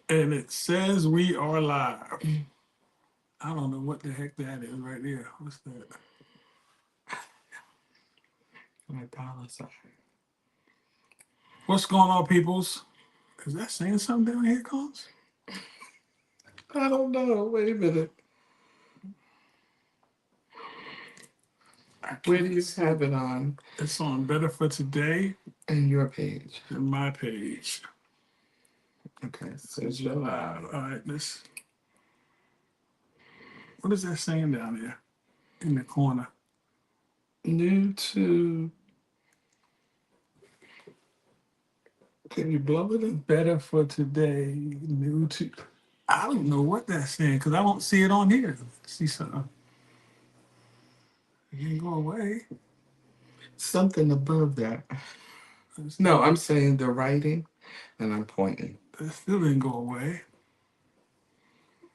And it says we are live. I don't know what the heck that is right there. What's that? My apologize. What's going on, peoples? Is that saying something down here, Combs? I don't know. Wait a minute. Where do you have it on? It's on Better for Today And your page. and my page. Okay, says you're live. All right, this. What is that saying down there in the corner? New to. Can you blow it in? Better for Today, new to. I don't know what that's saying because I don't see it on here. See something? It didn't go away. Something above that. No, I'm saying the writing, and I'm pointing. It still didn't go away.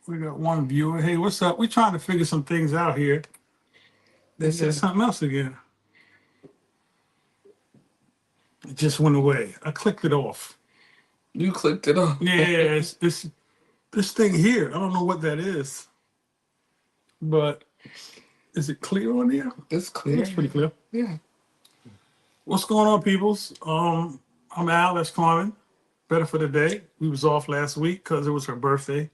We got one viewer. Hey, what's up? We're trying to figure some things out here. They said something else again. It just went away. I clicked it off. You clicked it off. Yeah, it's this thing here. I don't know what that is. But is it clear on there? It's clear. It's pretty clear. Yeah. What's going on, peoples? I'm Al. That's Carmen. Better for the day. We was off last week because it was her birthday.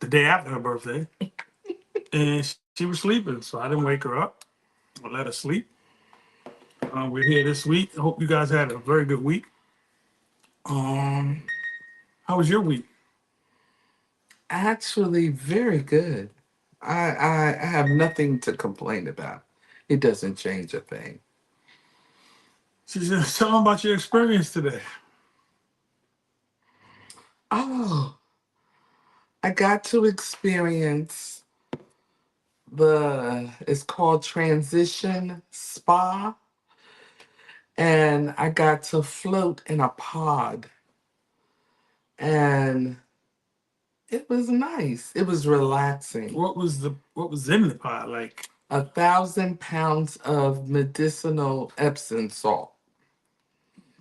The day after her birthday. And she was sleeping, so I didn't wake her up. I let her sleep. We're here this week. I hope you guys had a very good week. How was your week? Actually, very good. I have nothing to complain about. It doesn't change a thing. She said, tell them about your experience today. Oh, I got to experience it's called Transition Spa, and I got to float in a pod, and it was nice. It was relaxing. What was in the pot? Like 1,000 pounds of medicinal Epsom salt.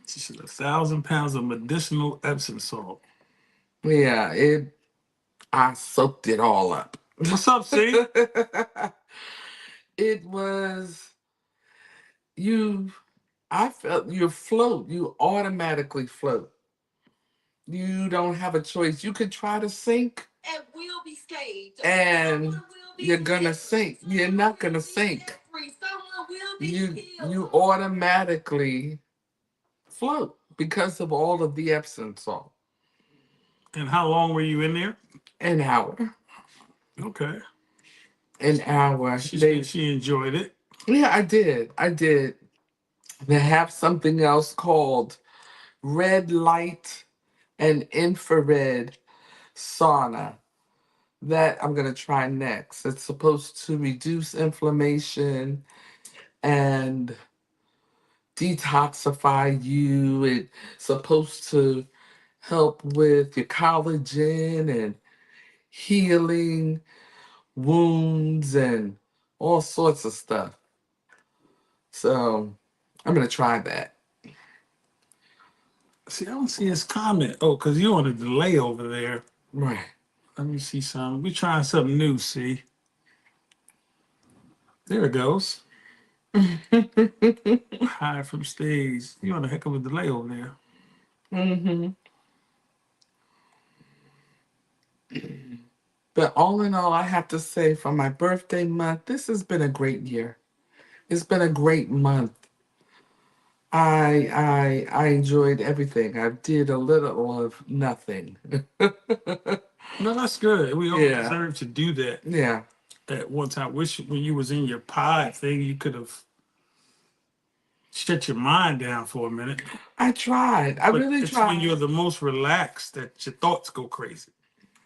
she said 1,000 pounds of medicinal Epsom salt. Yeah, I soaked it all up. What's up, C? It was I felt you float, you automatically float. You don't have a choice. You could try to sink. It will be staged. And you're gonna sink. You're not gonna sink. You automatically float because of all of the Epsom salt. And how long were you in there? An hour. Okay. An hour. She enjoyed it. Yeah, I did. They have something else called red light and infrared sauna that I'm going to try next. It's supposed to reduce inflammation and detoxify you. It's supposed to help with your collagen and healing wounds and all sorts of stuff. So I'm going to try that. See, I don't see his comment. Oh, because you're on a delay over there. Right. Let me see something. We're trying something new, see? There it goes. High from stage. You're on a heck of a delay over there. Mm-hmm. But all in all, I have to say for my birthday month, this has been a great year. It's been a great month. I enjoyed everything. I did a little of nothing. No, that's good. We all Yeah. deserve to do that Yeah. at one time. Wish when you was in your pod thing, you could have shut your mind down for a minute. I tried. I really It's tried. when you're the most relaxed that your thoughts go crazy.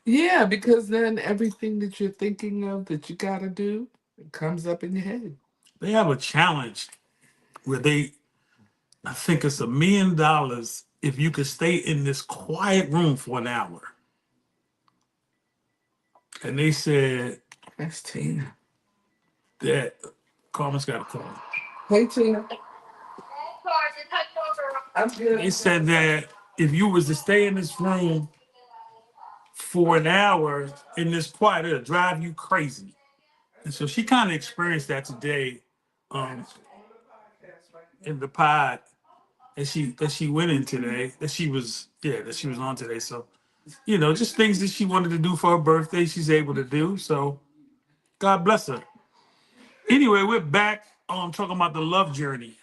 Yeah, because then everything that you're thinking of that you gotta do, it comes up in your head. They have a challenge where I think it's $1 million if you could stay in this quiet room for an hour. And they said That's Tina. that Carmen's got a call. Hey, Tina. I'm good. They said that if you was to stay in this room for an hour in this quiet, it'll drive you crazy. And so she kind of experienced that today, um, in the pod that she went in today, that she was on today. So, just things that she wanted to do for her birthday, she's able to do. So God bless her. Anyway, we're back talking about the love journey.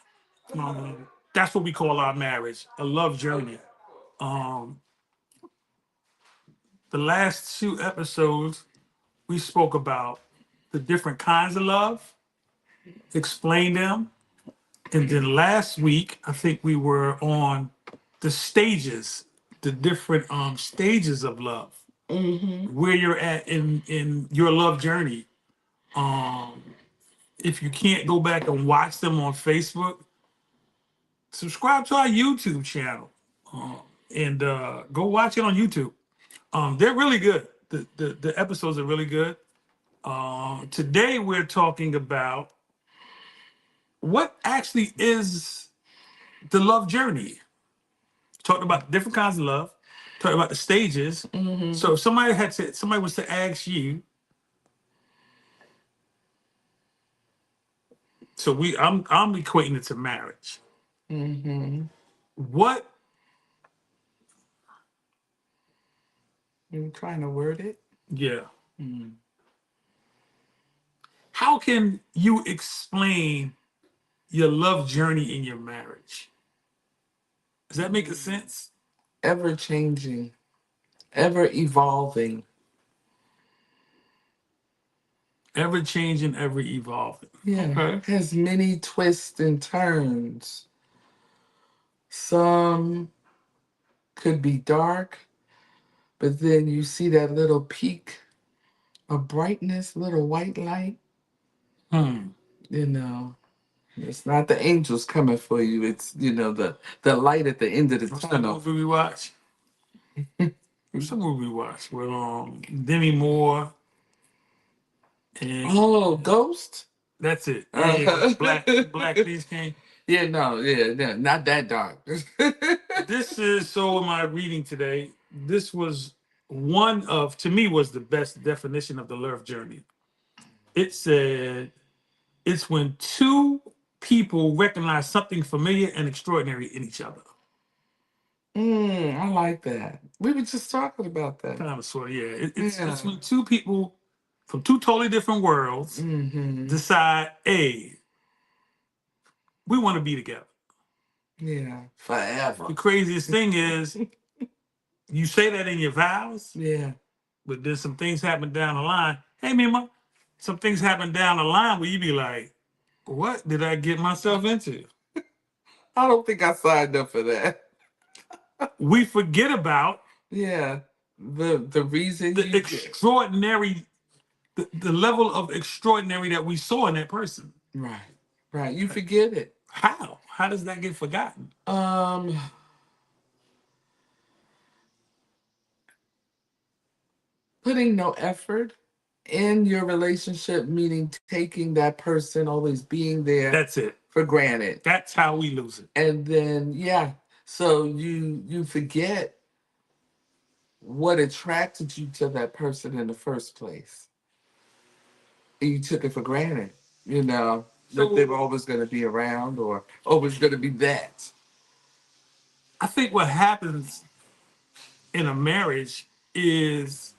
That's what we call our marriage, a love journey. Um, the last 2 episodes, we spoke about the different kinds of love, explained them. And then last week, I think we were on the stages, the different stages of love, where you're at in your love journey. Um, if you can't go back and watch them on Facebook, subscribe to our YouTube channel, and go watch it on YouTube. They're really good. The episodes are really good. Today we're talking about what actually is the love journey. Talking about different kinds of love. Talking about the stages. So if somebody was to ask you, so I'm equating it to marriage. What You trying to word it? Yeah. How can you explain your love journey in your marriage? Does that make sense? Ever changing, ever evolving. Ever changing, ever evolving. Yeah. Okay. Has many twists and turns. Some could be dark, but then you see that little peak of brightness, little white light. You know, it's not the angels coming for you. It's the light at the end of the What's the tunnel. movie we watch? What's the movie we watch? With Demi Moore and Oh, Ghost. that's it. Yeah, Black Peace King. Yeah, no, not that dark. This is so. In my reading today, this was to me was the best definition of the love journey. It said it's when two people recognize something familiar and extraordinary in each other. I like that. We were just talking about that. Kind of sort of, yeah. It's when two people from two totally different worlds decide, hey, we want to be together. Yeah, forever. The craziest thing is you say that in your vows, Yeah. but then some things happen down the line. Hey, Mima, some things happen down the line where you be like, what did I get myself into? I don't think I signed up for that. We forget about the reason the extraordinary, the level of extraordinary that we saw in that person. Right. You forget it. How does that get forgotten? Putting no effort in your relationship, meaning taking that person always being there. That's it. For granted. That's how we lose it. And then so you forget what attracted you to that person in the first place. And you took it for granted, that they were always going to be around or always going to be that. I think what happens in a marriage is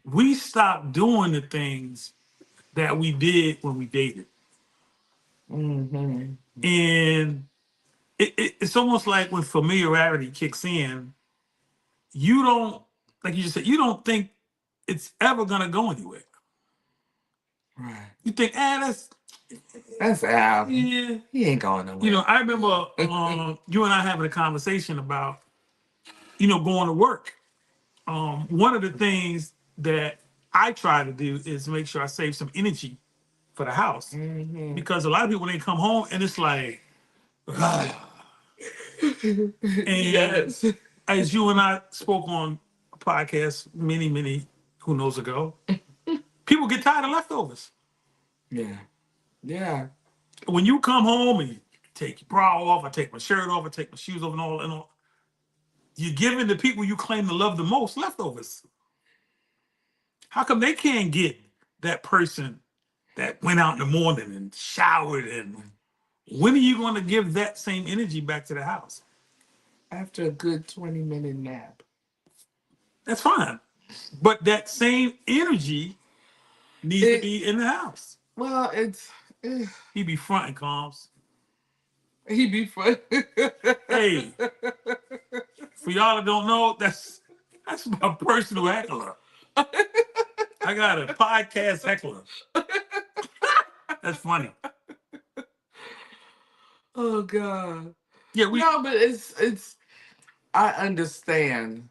we stop doing the things that we did when we dated. And it's almost like when familiarity kicks in, you don't, like you just said, you don't think it's ever going to go anywhere. Right. You think, that's Al. Yeah. He ain't going nowhere. I remember you and I having a conversation about, going to work. One of the things that I try to do is make sure I save some energy for the house. Because a lot of people, when they come home and it's like, and as you and I spoke on a podcast many, who knows ago, people get tired of leftovers. Yeah. When you come home and you take your bra off, I take my shirt off, I take my shoes off and all, you're giving the people you claim to love the most leftovers. How come they can't get that person that went out in the morning and showered? And when are you going to give that same energy back to the house? After a good 20-minute nap. That's fine. But that same energy needs to It be in the house. well, it's He be fronting calms. he be fun. Hey, for y'all that don't know, that's my personal heckler. I got a podcast heckler. That's funny. Oh God. Yeah, we No, but it's I understand,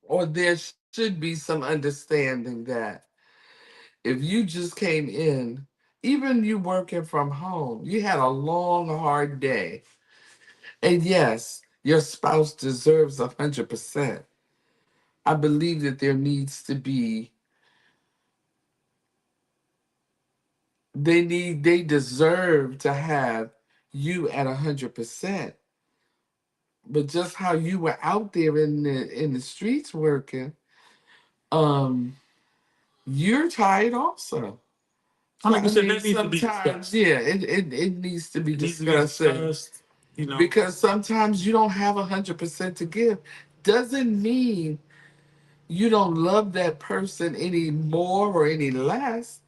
or there should be some understanding that if you just came in, even you working from home, you had a long, hard day. And yes, your spouse deserves 100%. I believe that there needs to be, they deserve to have you at 100%. But just how you were out there in the streets working, um, you're tired also. So like you I said, mean, that needs to be sometimes, discussed. yeah, it needs to be It needs to be discussed, discussed. You know, because sometimes you don't have 100% to give. Doesn't mean you don't love that person any more or any less.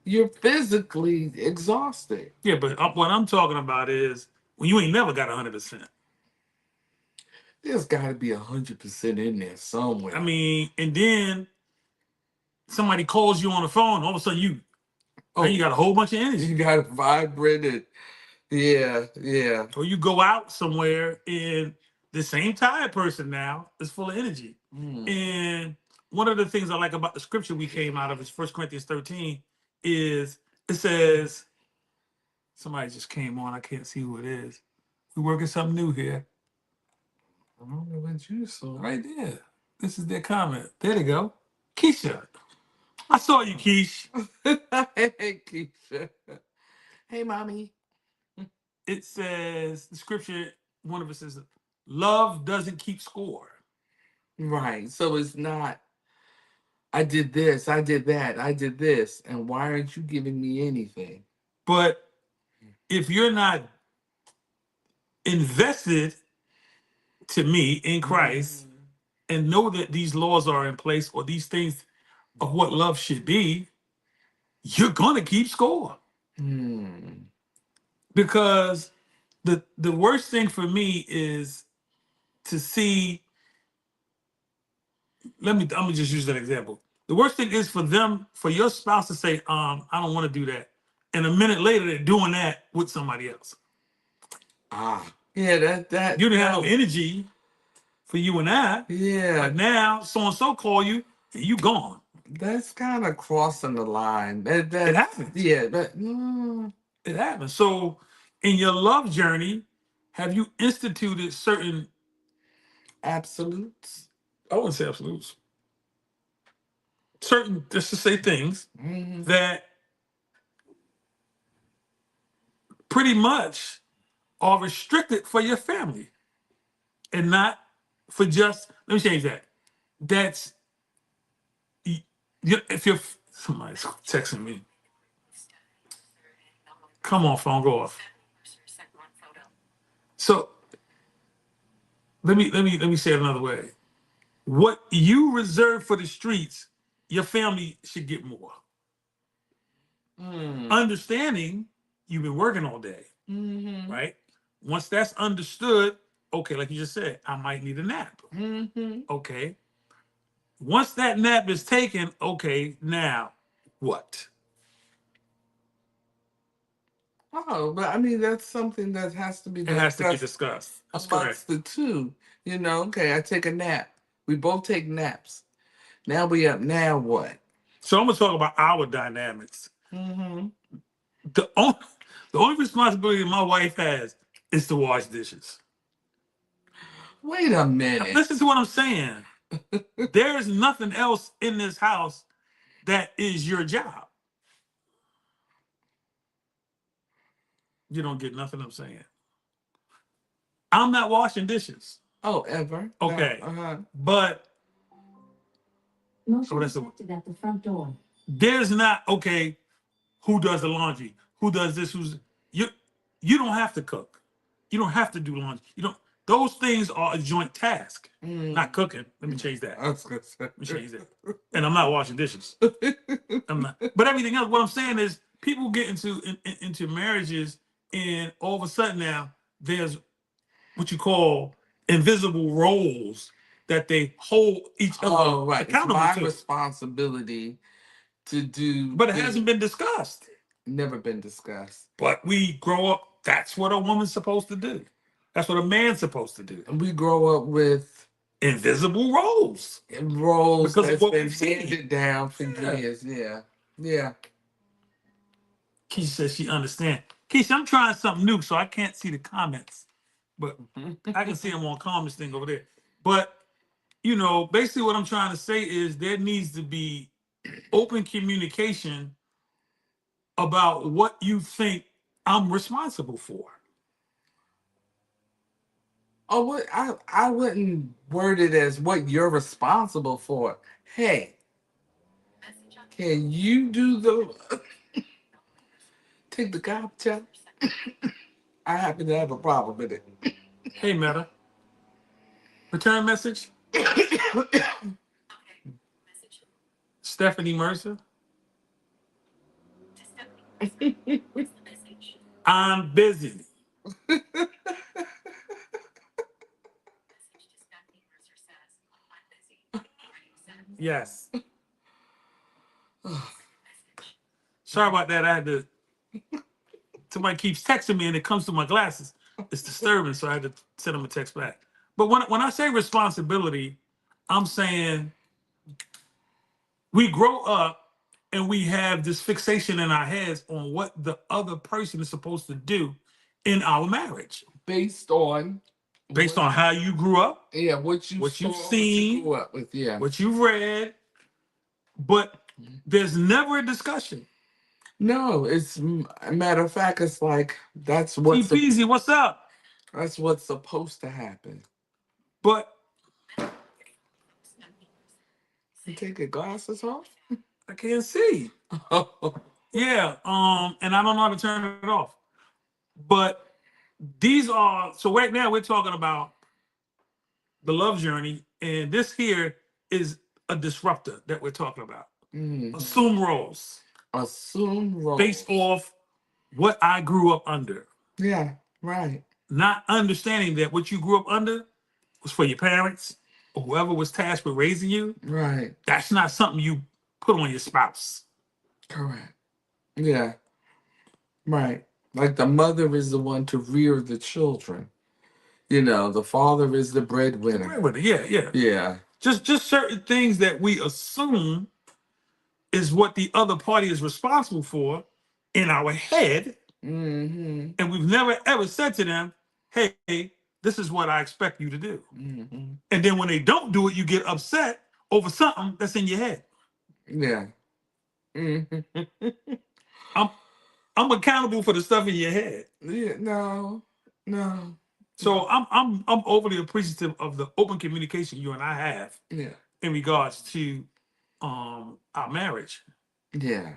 You're physically exhausted. yeah. But what I'm talking about is when you ain't never got 100%. There's got to be 100% in there I somewhere. mean, and then somebody calls you on the phone, all of a sudden you Oh, got a whole bunch of you energy. got to vibrate it. Yeah, yeah. Or you go out somewhere and the same tired person now is full of energy. Mm. And one of the things I like about the scripture we came out of is 1 Corinthians 13 is it says, somebody just came on, I can't see who it is. We're working something new here. I don't know what you saw. Right there. This is their comment. There they go. Keisha. I saw you, Keish. Hey, Keisha. Hey, mommy. It says, the scripture, one of it says, love doesn't keep score. Right. So it's not, I did this, I did that, I did this, and why aren't you giving me anything? But if you're not invested to me in Christ and know that these laws are in place or these things of what love should be, you're gonna keep score. Hmm. Because the worst thing for me is to see, I'm gonna just use that example. The worst thing is for your spouse to say, I don't want to do that. And a minute later they're doing that with somebody else. Ah. Yeah, You didn't have no no. energy for you and I, Yeah, but now so and so call you and you gone. that's kind of crossing the line. It That's, happens. yeah, but It happens. So in your love journey, have you instituted certain, absolutes. I wouldn't say absolutes, certain, just to say things Hmm. that pretty much are restricted for your family and not for just, let me change that. That's, if you're, somebody's texting me. Come on, phone, go off. So let me say it another way. What you reserve for the streets, your family should get more. Mm. Understanding you've been working all day, Hmm. right? Once that's understood, okay, like you just said, I might need a nap. Hmm. Okay. Once that nap is taken, okay, now what? Oh, but I mean, that's something that has to be It has to be discussed discussed. That's correct. amongst the two. Okay, I take a nap. We both take naps. Now we up. Now what? So I'm gonna talk about our dynamics. Hmm. The only, the only responsibility my wife has is to wash dishes. Wait a minute. Listen to what I'm saying. There's nothing else in this house that is your job. You don't get nothing I'm saying. I'm not washing dishes. Oh, ever? No. Okay. Uh-huh. But Motion detected at the front door. There's not, okay, who does the laundry? Who does this? You don't have to cook. You don't have to do laundry. You don't. Those things are a joint task. Not cooking. Let me change that. I was gonna say. Let me change that. And I'm not washing dishes. I'm not. But everything else, what I'm saying is, people get into marriages, and all of a sudden now there's what you call invisible roles that they hold each other Right. It's accountable my to. responsibility to do. But it hasn't been discussed. Never been discussed. But we grow up, that's what a woman's supposed to do. That's what a man's supposed to do. We grow up with invisible roles. Roles Because that's of what been we've seen. handed down for Yeah. years. Yeah. Yeah. Keisha says she understands. Keisha, I'm trying something new, so I can't see the comments. But I can see them on comments thing over there. But, you know, basically what I'm trying to say is there needs to be open communication about what you think I'm responsible for. Oh, what I wouldn't word it as what you're responsible for. Hey, can you do the take the garbage out? I happen to have a problem with it. Hey, Meta. Return message. Stephanie Mercer. I'm busy. Yes. Sorry about that. I had to. Somebody keeps texting me and it comes to my glasses. It's disturbing, so I had to send them a text back. But when I say responsibility, I'm saying we grow up and we have this fixation in our heads on what the other person is supposed to do in our marriage. Based on how you grew up. Yeah, what you've seen, what you grew up with, yeah. What you've read. But there's never a discussion. No, it's a matter of fact, it's like that's what's Peasy, what's up? That's what's supposed to happen. But you take your glasses off? I can't see. Yeah, and I don't know how to turn it off. But these are, so right now we're talking about the love journey, and this here is a disruptor that we're talking about. Assume roles. Assume roles. Based off what I grew up under. Yeah, right. Not understanding that what you grew up under was for your parents or whoever was tasked with raising you. Right. That's not something you put on your spouse. Correct. Yeah. Right. Like the mother is the one to rear the children. You know, the father is the breadwinner. The breadwinner, yeah. Yeah. Just certain things that we assume is what the other party is responsible for in our head. Mm-hmm. And we've never ever said to them, hey, this is what I expect you to do. Mm-hmm. And then when they don't do it, you get upset over something that's in your head. Yeah. Mm-hmm. I'm accountable for the stuff in your head. Yeah, no. So I'm overly appreciative of the open communication you and I have. Yeah. In regards to our marriage. Yeah.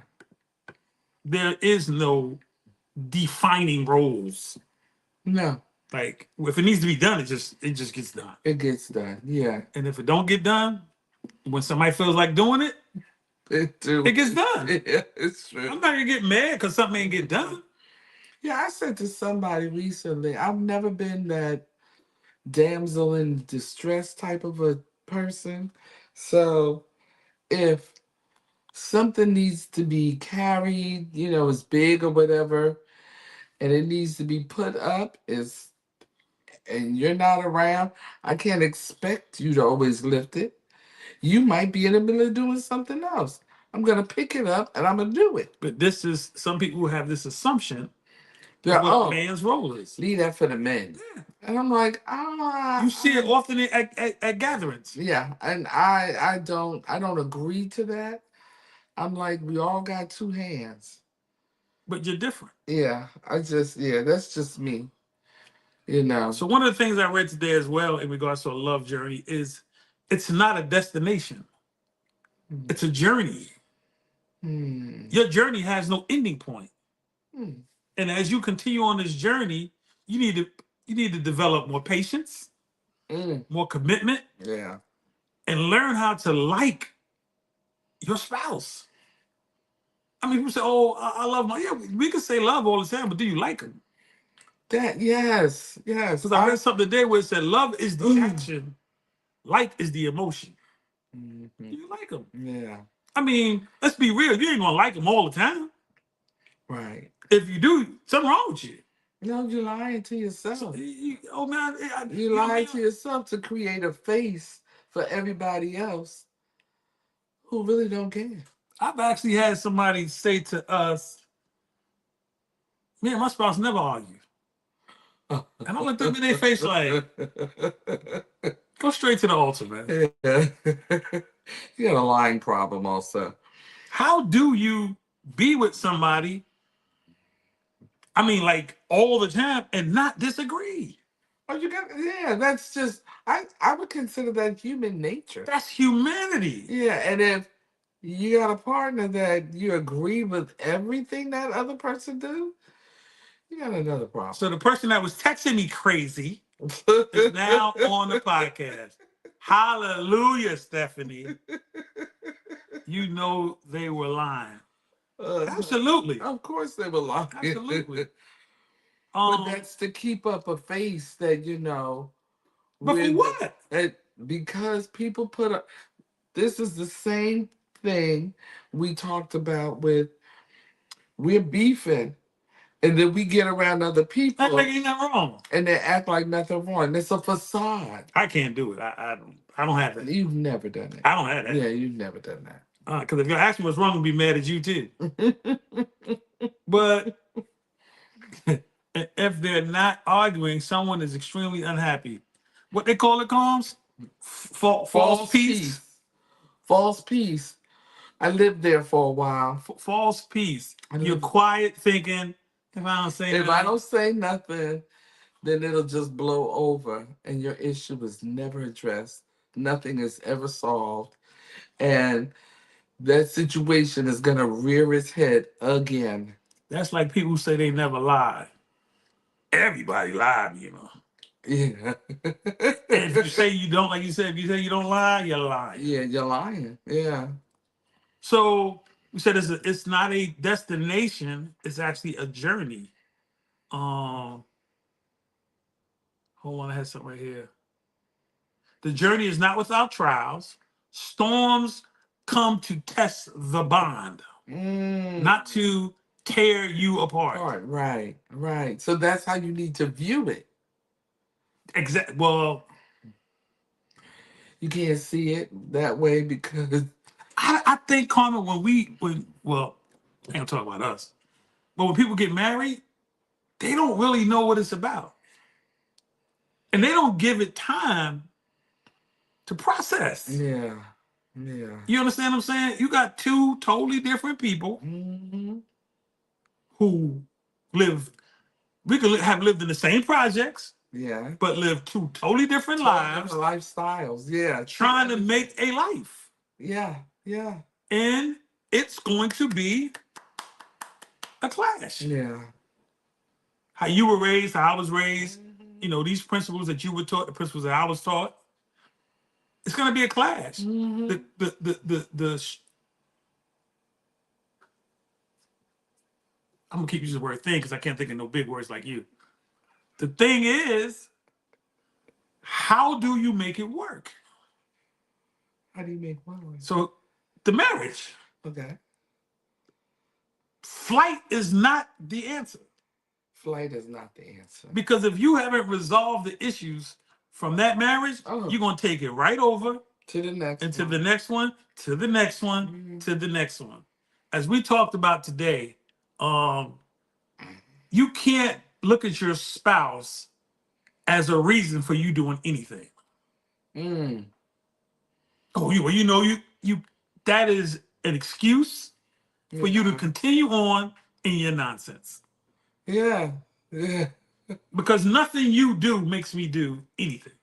There is no defining roles. No. Like if it needs to be done, it just gets done. It gets done. Yeah. And if it don't get done, when somebody feels like doing it, it gets done. Yeah, it's true. I'm not gonna get mad because something ain't get done. Yeah, I said to somebody recently, I've never been that damsel in distress type of a person. So if something needs to be carried, you know, it's big or whatever, and it needs to be put up, and you're not around, I can't expect you to always lift it. You might be in the middle of doing something else. I'm gonna pick it up and I'm gonna do it. But this is some people who have this assumption that what man's role is. Leave that for the men. Yeah. And I'm like, you see it often at gatherings. Yeah, and I don't agree to that. I'm like, we all got two hands. But you're different. Yeah, that's just me. You know. So one of the things I read today as well in regards to a love journey is it's not a destination. It's a journey. Your journey has no ending point. And as you continue on this journey, you need to develop more patience, more commitment, and learn how to like your spouse. I mean, people say, "Oh, I love my." Yeah, we can say love all the time, but do you like them? Yes. Because I read something today where it said, "Love is the action, like is the emotion." Do you like them? Yeah. I mean, let's be real. You ain't gonna like them all the time. Right. If you do, something wrong with you. No, you're lying to yourself. So, oh man, you lie to yourself to create a face for everybody else who really don't care. I've actually had somebody say to us, "Man, my spouse never argue." And I looked up in their face like, "Go straight to the altar, man." Yeah. You got a lying problem also. How do you be with somebody, I mean, like all the time, and not disagree? Oh, you got, yeah, that's just, I would consider that human nature. That's humanity. Yeah, and if you got a partner that you agree with everything that other person do, you got another problem. So the person that was texting me crazy is now on the podcast. Hallelujah, Stephanie. You know they were lying. Absolutely. Of course they were lying. Absolutely. But that's to keep up a face that, you know. But for what? Because people put up, this is the same thing we talked about with, we're beefing. And then we get around other people. Act like ain't nothing wrong. And they act like nothing wrong. It's a facade. I can't do it. I don't have that. You've never done it. I don't have that. Yeah, you've never done that. Because if you ask me what's wrong, I'll be mad at you too. But if they're not arguing, someone is extremely unhappy. What they call it, Combs? False peace. False peace. I lived there for a while. False peace. You're quiet thinking, if I don't say nothing, then it'll just blow over and your issue is never addressed. Nothing is ever solved. And that situation is going to rear its head again. That's like people who say they never lie. Everybody lied, you know. Yeah. If you say you don't, like you said, if you say you don't lie, you're lying. Yeah, you're lying. Yeah. So we said it's not a destination, it's actually a journey. Hold on, I had something right here. The journey is not without trials. Storms come to test the bond, not to tear you apart. Right. So that's how you need to view it. Exactly. Well, you can't see it that way because I think, Carmen, well, I ain't gonna talk about us, but when people get married, they don't really know what it's about. And they don't give it time to process. Yeah. You understand what I'm saying? You got two totally different people who have lived in the same projects. Yeah. But live two totally different lives. Lifestyles. Yeah. Trying to make a life. Yeah. And it's going to be a clash. Yeah. How you were raised, how I was raised, you know, these principles that you were taught, the principles that I was taught. It's going to be a clash. I'm going to keep using the word thing because I can't think of no big words like you. The thing is, how do you make it work? How do you make what work? So, the marriage. Okay. Flight is not the answer. Flight is not the answer. Because if you haven't resolved the issues from that marriage, you're going to take it right over to the next and to the next one, to the next one, to the next one. As we talked about today, you can't look at your spouse as a reason for you doing anything. Oh, you that is an excuse for you to continue on in your nonsense. Yeah. Because nothing you do makes me do anything.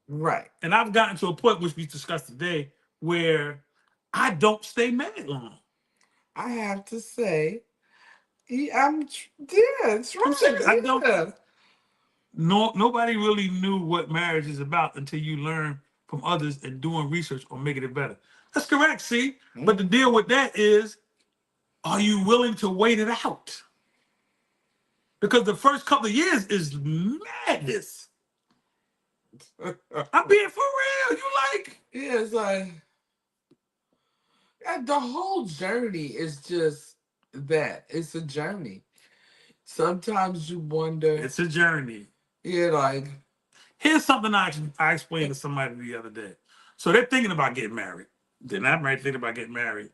Right. And I've gotten to a point, which we discussed today, where I don't stay married long. I have to say, yeah, it's I'm serious. I right. don't. Yeah. No, nobody really knew what marriage is about until you learn from others and doing research or making it better. That's correct. See, but the deal with that is, are you willing to wait it out? Because the first couple of years is madness. I'm being for real. You like Yeah, it's like the whole journey is just that. It's a journey. Sometimes you wonder, it's a journey. yeah, like, Here's something I explained to somebody the other day. So they're thinking about getting married. They're not married, thinking about getting married.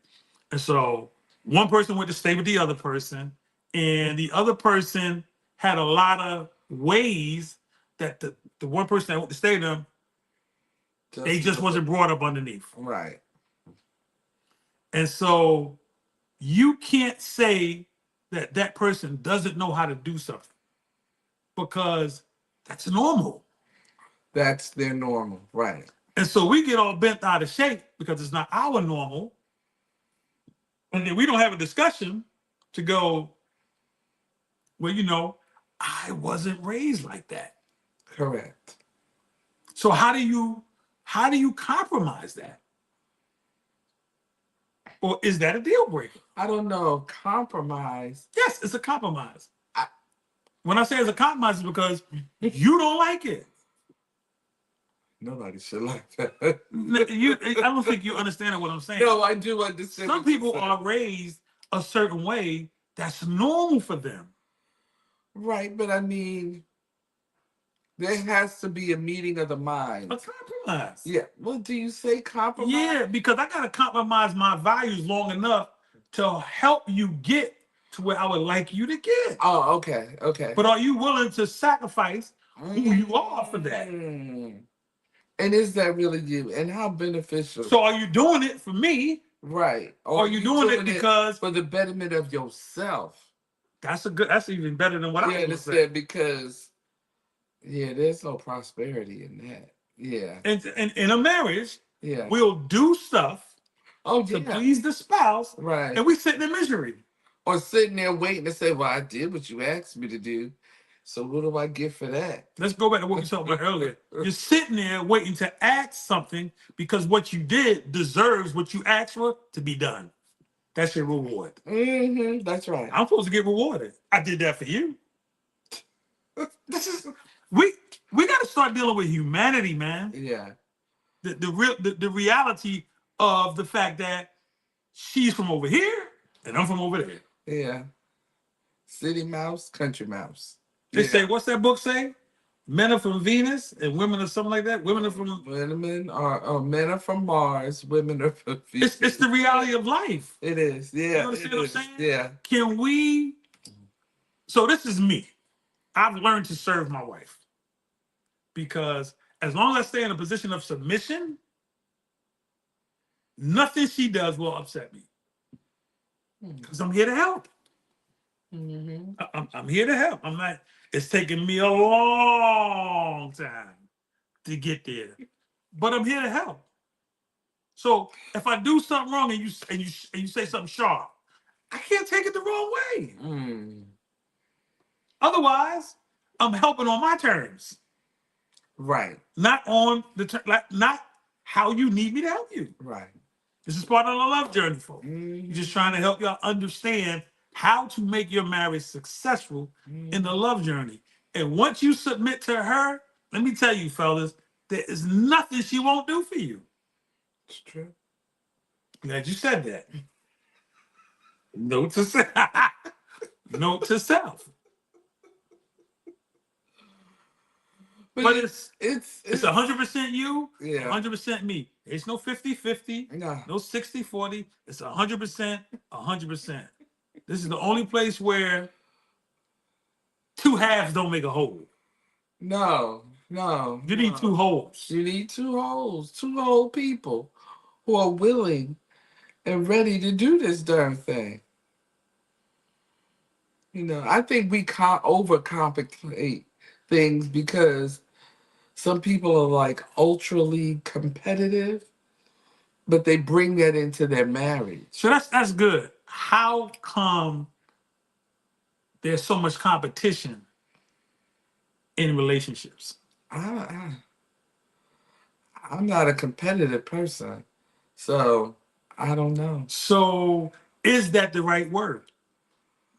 And so one person went to stay with the other person, and the other person had a lot of ways that the one person that went to stay with them, they just wasn't brought up underneath. right. And so you can't say that that person doesn't know how to do something because that's normal. That's their normal, right? And so we get all bent out of shape because it's not our normal. And then we don't have a discussion to go, well, I wasn't raised like that. Correct. So how do you compromise that? Or is that a deal breaker? I don't know. Compromise. Yes, it's a compromise. When I say it's a compromise, it's because you don't like it. Nobody should like that. I don't think you understand what I'm saying. No, I do understand. Some people are raised a certain way that's normal for them. Right, but I mean, there has to be a meeting of the mind. A compromise. Yeah. Well, do you say compromise? Yeah, because I gotta compromise my values long enough to help you get to where I would like you to get. Oh, okay, okay. But are you willing to sacrifice who you are for that? And is that really you? And how beneficial? So are you doing it for me? Right. Or are you doing it because for the betterment of yourself? That's even better than what I understand because there's no prosperity in that. Yeah. And in a marriage, yeah, we'll do stuff to yeah, please the spouse, right. and we sit in misery. Or sitting there waiting to say, well, I did what you asked me to do. So what do I get for that? Let's go back to what we talked about earlier. You're sitting there waiting to ask something because what you did deserves what you asked for to be done. That's your reward. That's right. I'm supposed to get rewarded. I did that for you. We got to start dealing with humanity, man. Yeah. The reality of the fact that she's from over here and I'm from over there. Yeah. City mouse, country mouse. They say, what's that book say? Men are from Venus and women are something like that. Men are from Mars, women are from Venus. It's the reality of life. It is. Yeah. You understand what I'm saying? Yeah. Can we? So this is me. I've learned to serve my wife because as long as I stay in a position of submission, nothing she does will upset me because I'm here to help. I'm here to help. I'm not. It's taken me a long time to get there, but I'm here to help. So if I do something wrong and you say something sharp, I can't take it the wrong way. Otherwise, I'm helping on my terms. Right. Not on not how you need me to help you. Right. This is part of the love journey, folks. You're just trying to help y'all understand how to make your marriage successful in the love journey. And once you submit to her, let me tell you, fellas, there is nothing she won't do for you. It's true. Glad you said that. Note to self. Note to self. But it's 100% you, 100% me. It's no 50-50, no 60-40. It's 100%, 100%. This is the only place where two halves don't make a whole. No. You need two wholes. You need two whole people who are willing and ready to do this darn thing. I think we overcomplicate things because some people are like ultra competitive But they bring that into their marriage. So that's good. How come there's so much competition in relationships? I, I'm not a competitive person, so I don't know. So is that the right word?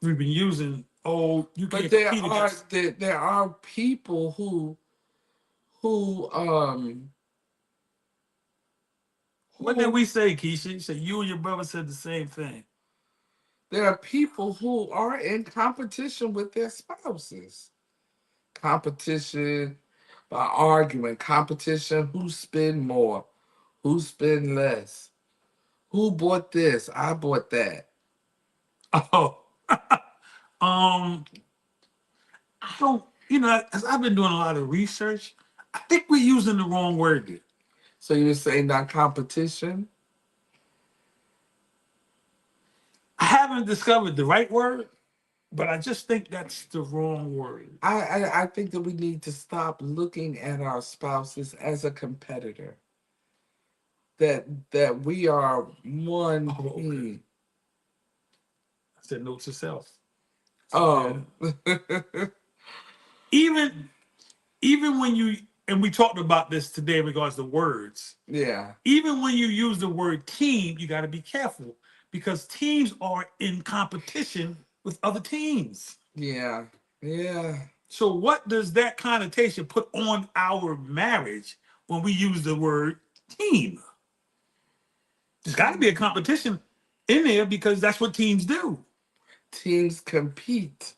We've been using, oh, you But can't compete against. there are people who What did who we say, Keisha? You said you and your brother said the same thing. there are people who are in competition with their spouses. Competition by arguing, competition who spend more, who spend less, who bought this, I bought that. Oh, um, I don't. As I've been doing a lot of research, I think we're using the wrong word here. So you're saying not competition? I haven't discovered the right word, but I just think that's the wrong word. I think that we need to stop looking at our spouses as a competitor. That we are one Oh, okay. team. I said note to self. Oh, Even even when you and we talked about this today in regards to words. yeah, Even when you use the word team, you got to be careful because teams are in competition with other teams. yeah, yeah. So, what does that connotation put on our marriage when we use the word team? There's got to be a competition in there because that's what teams do. Teams compete,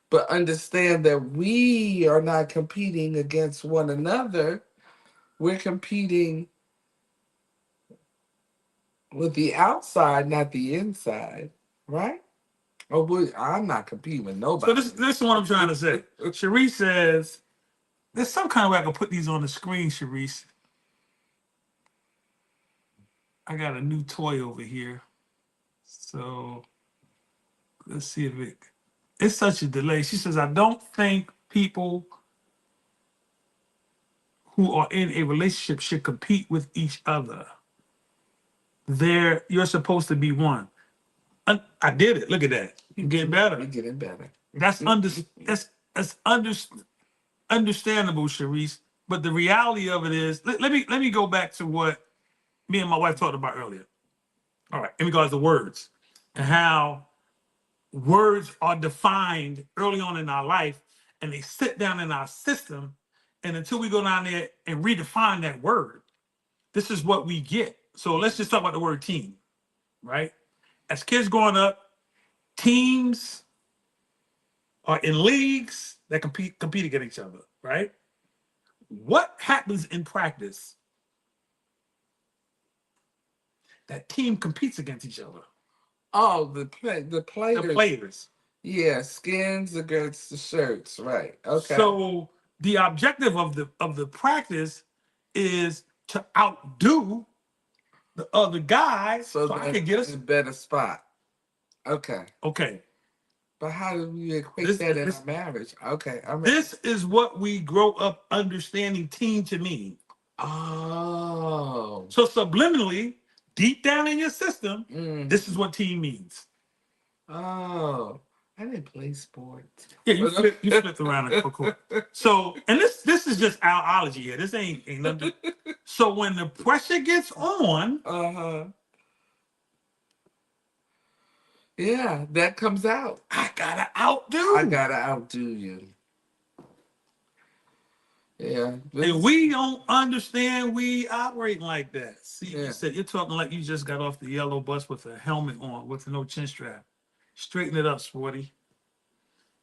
but understand that we are not competing against one another. We're competing with the outside, not the inside, right? I'm not competing with So, nobody. this is what I'm trying to say. Sharice says, there's some kind of way I can put these on the screen, Sharice. I got a new toy over here. So, let's see if it's such a delay. She says, I don't think people who are in a relationship should compete with each other. You're supposed to be one. I did it. Look at that. You're getting You're better. getting better. That's under that's under, understandable, Sharice. But the reality of it is, let me go back to what me and my wife talked about earlier. All right, in regards to words and how words are defined early on in our life and they sit down in our system. And until we go down there and redefine that word, this is what we get. So let's just talk about the word team, right? As kids growing up, teams are in leagues that compete against each other, right? What happens in practice? That team competes against each other. Oh, the The players. players. Yeah, skins against the shirts, right? Okay. So the objective of the practice is to outdo the other guy so I can get us a better spot. Okay. okay. But how do we equate This that in this our marriage? Okay, I'm ready. this is what we grow up understanding team to mean. Oh. So subliminally, deep down in your system, Mm. this is what team means. Oh. I didn't play sports. Yeah, you flipped around and cool. So, and this is just our here. This ain't nothing. So when the pressure gets on, Uh-huh. Yeah, that comes out. I gotta outdo you. Yeah. And we don't understand we operating like that. See, Yeah. you said you're talking like you just got off the yellow bus with a helmet on, with no chin strap. Straighten it up, Sporty.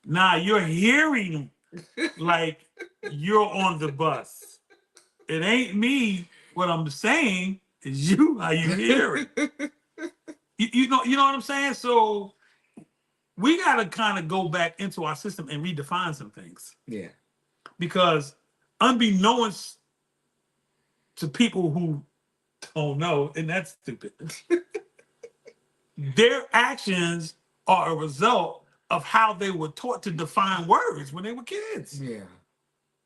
Nah, you're hearing like you're on the bus. It ain't me. What I'm saying is you how you hear it. You know what I'm saying? So we gotta kind of go back into our system and redefine some things. Yeah. Because unbeknownst to people who don't know, and that's stupid, their actions are a result of how they were taught to define words when they were kids. Yeah.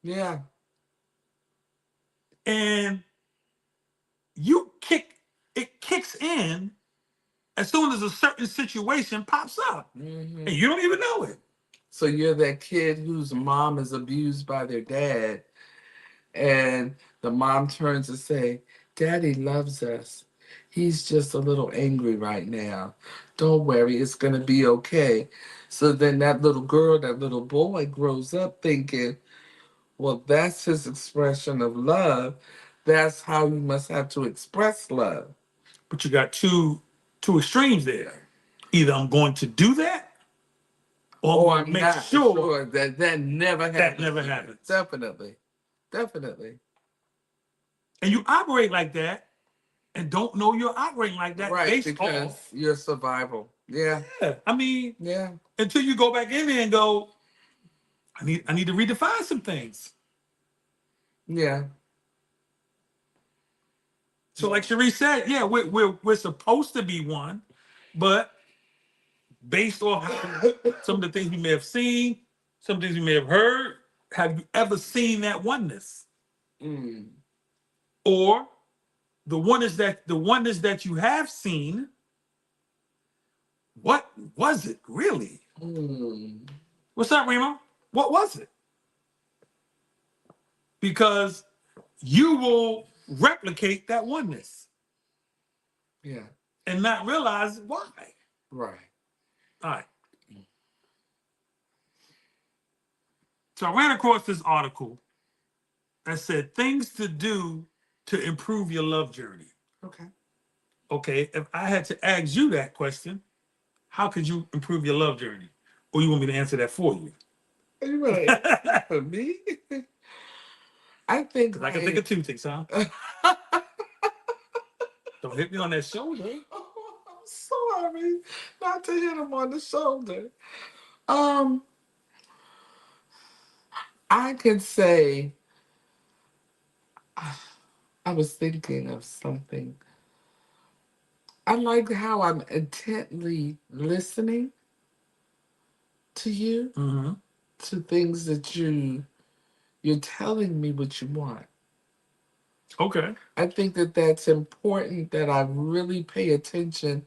Yeah. And you kick in as soon as a certain situation pops up, and you don't even know it. So you're that kid whose mom is abused by their dad, and the mom turns to say, "Daddy loves us. He's just a little angry right now. Don't worry, it's going to be okay." So then that little girl, that little boy grows up thinking, well, that's his expression of love. That's how you must have to express love. But you got two extremes there. Either I'm going to do that, or Or I'm I'm going to make not sure sure that that never happens. that never happens. Definitely. Definitely. And you operate like that and don't know you're operating like that Right, based because off. your survival. Yeah. Yeah, I mean, Yeah. until you go back in there and go, I need to redefine some things. Yeah. So, like Cherie said, yeah, we're supposed to be one, but based off some of the things we may have seen, some things we may have heard, have you ever seen that oneness? Mm. Or the oneness that you have seen, what was it really? Mm. What's up, Remo? What was it? Because you will replicate that oneness Yeah. and not realize why. Right. All right. So I ran across this article that said things to do to improve your love journey. Okay. Okay, if I had to ask you that question, how could you improve your love journey? Or you want me to answer that for you? You want to answer for me? I think Because I can think of two things, huh? Don't hit me on that shoulder. Oh, I'm sorry not to hit him on the shoulder. I could say I was thinking of something. I like how I'm intently listening to you, Mm-hmm. to things that you're telling me what you want. Okay. I think that that's important, that I really pay attention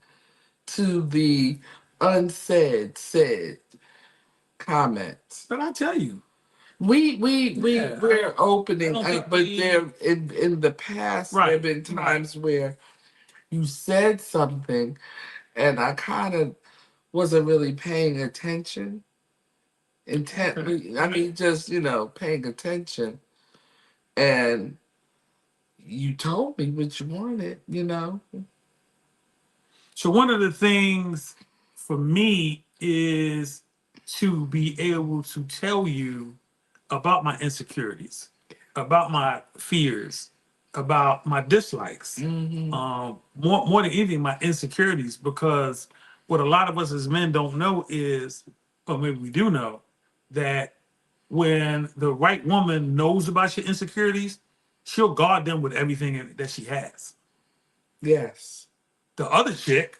to the unsaid said comments. But I tell you, Yeah, We're opening don't think up, but we- there in the past there Right, have been times where you said something and I kind of wasn't really paying attention intently. I mean, just paying attention, and you told me what you wanted. so one of the things for me is to be able to tell you about my insecurities, about my fears, about my dislikes. Mm-hmm. More than anything, my insecurities, because what a lot of us as men don't know is, or maybe we do know, that when the right woman knows about your insecurities, she'll guard them with everything that she has. Yes. The other chick,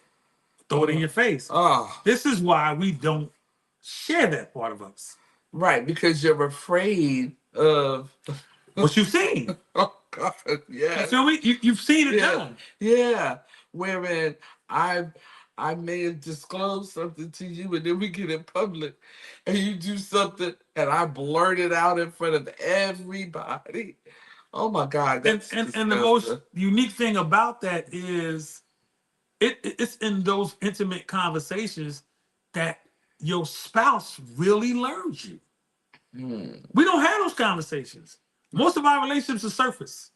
throw it in your face. Oh, This is why we don't share that part of us. right, because you're afraid of. What you've seen. Oh God, You yes. feel me? You've seen it Yeah, done. yeah. Wherein I may have disclosed something to you, and then we get in public, and you do something, and I blurt it out in front of everybody. Oh my God, And that's and the most disgusting. unique thing about that is it's in those intimate conversations that your spouse really learns you. Mm, We don't have those conversations. Most of our relationships are surface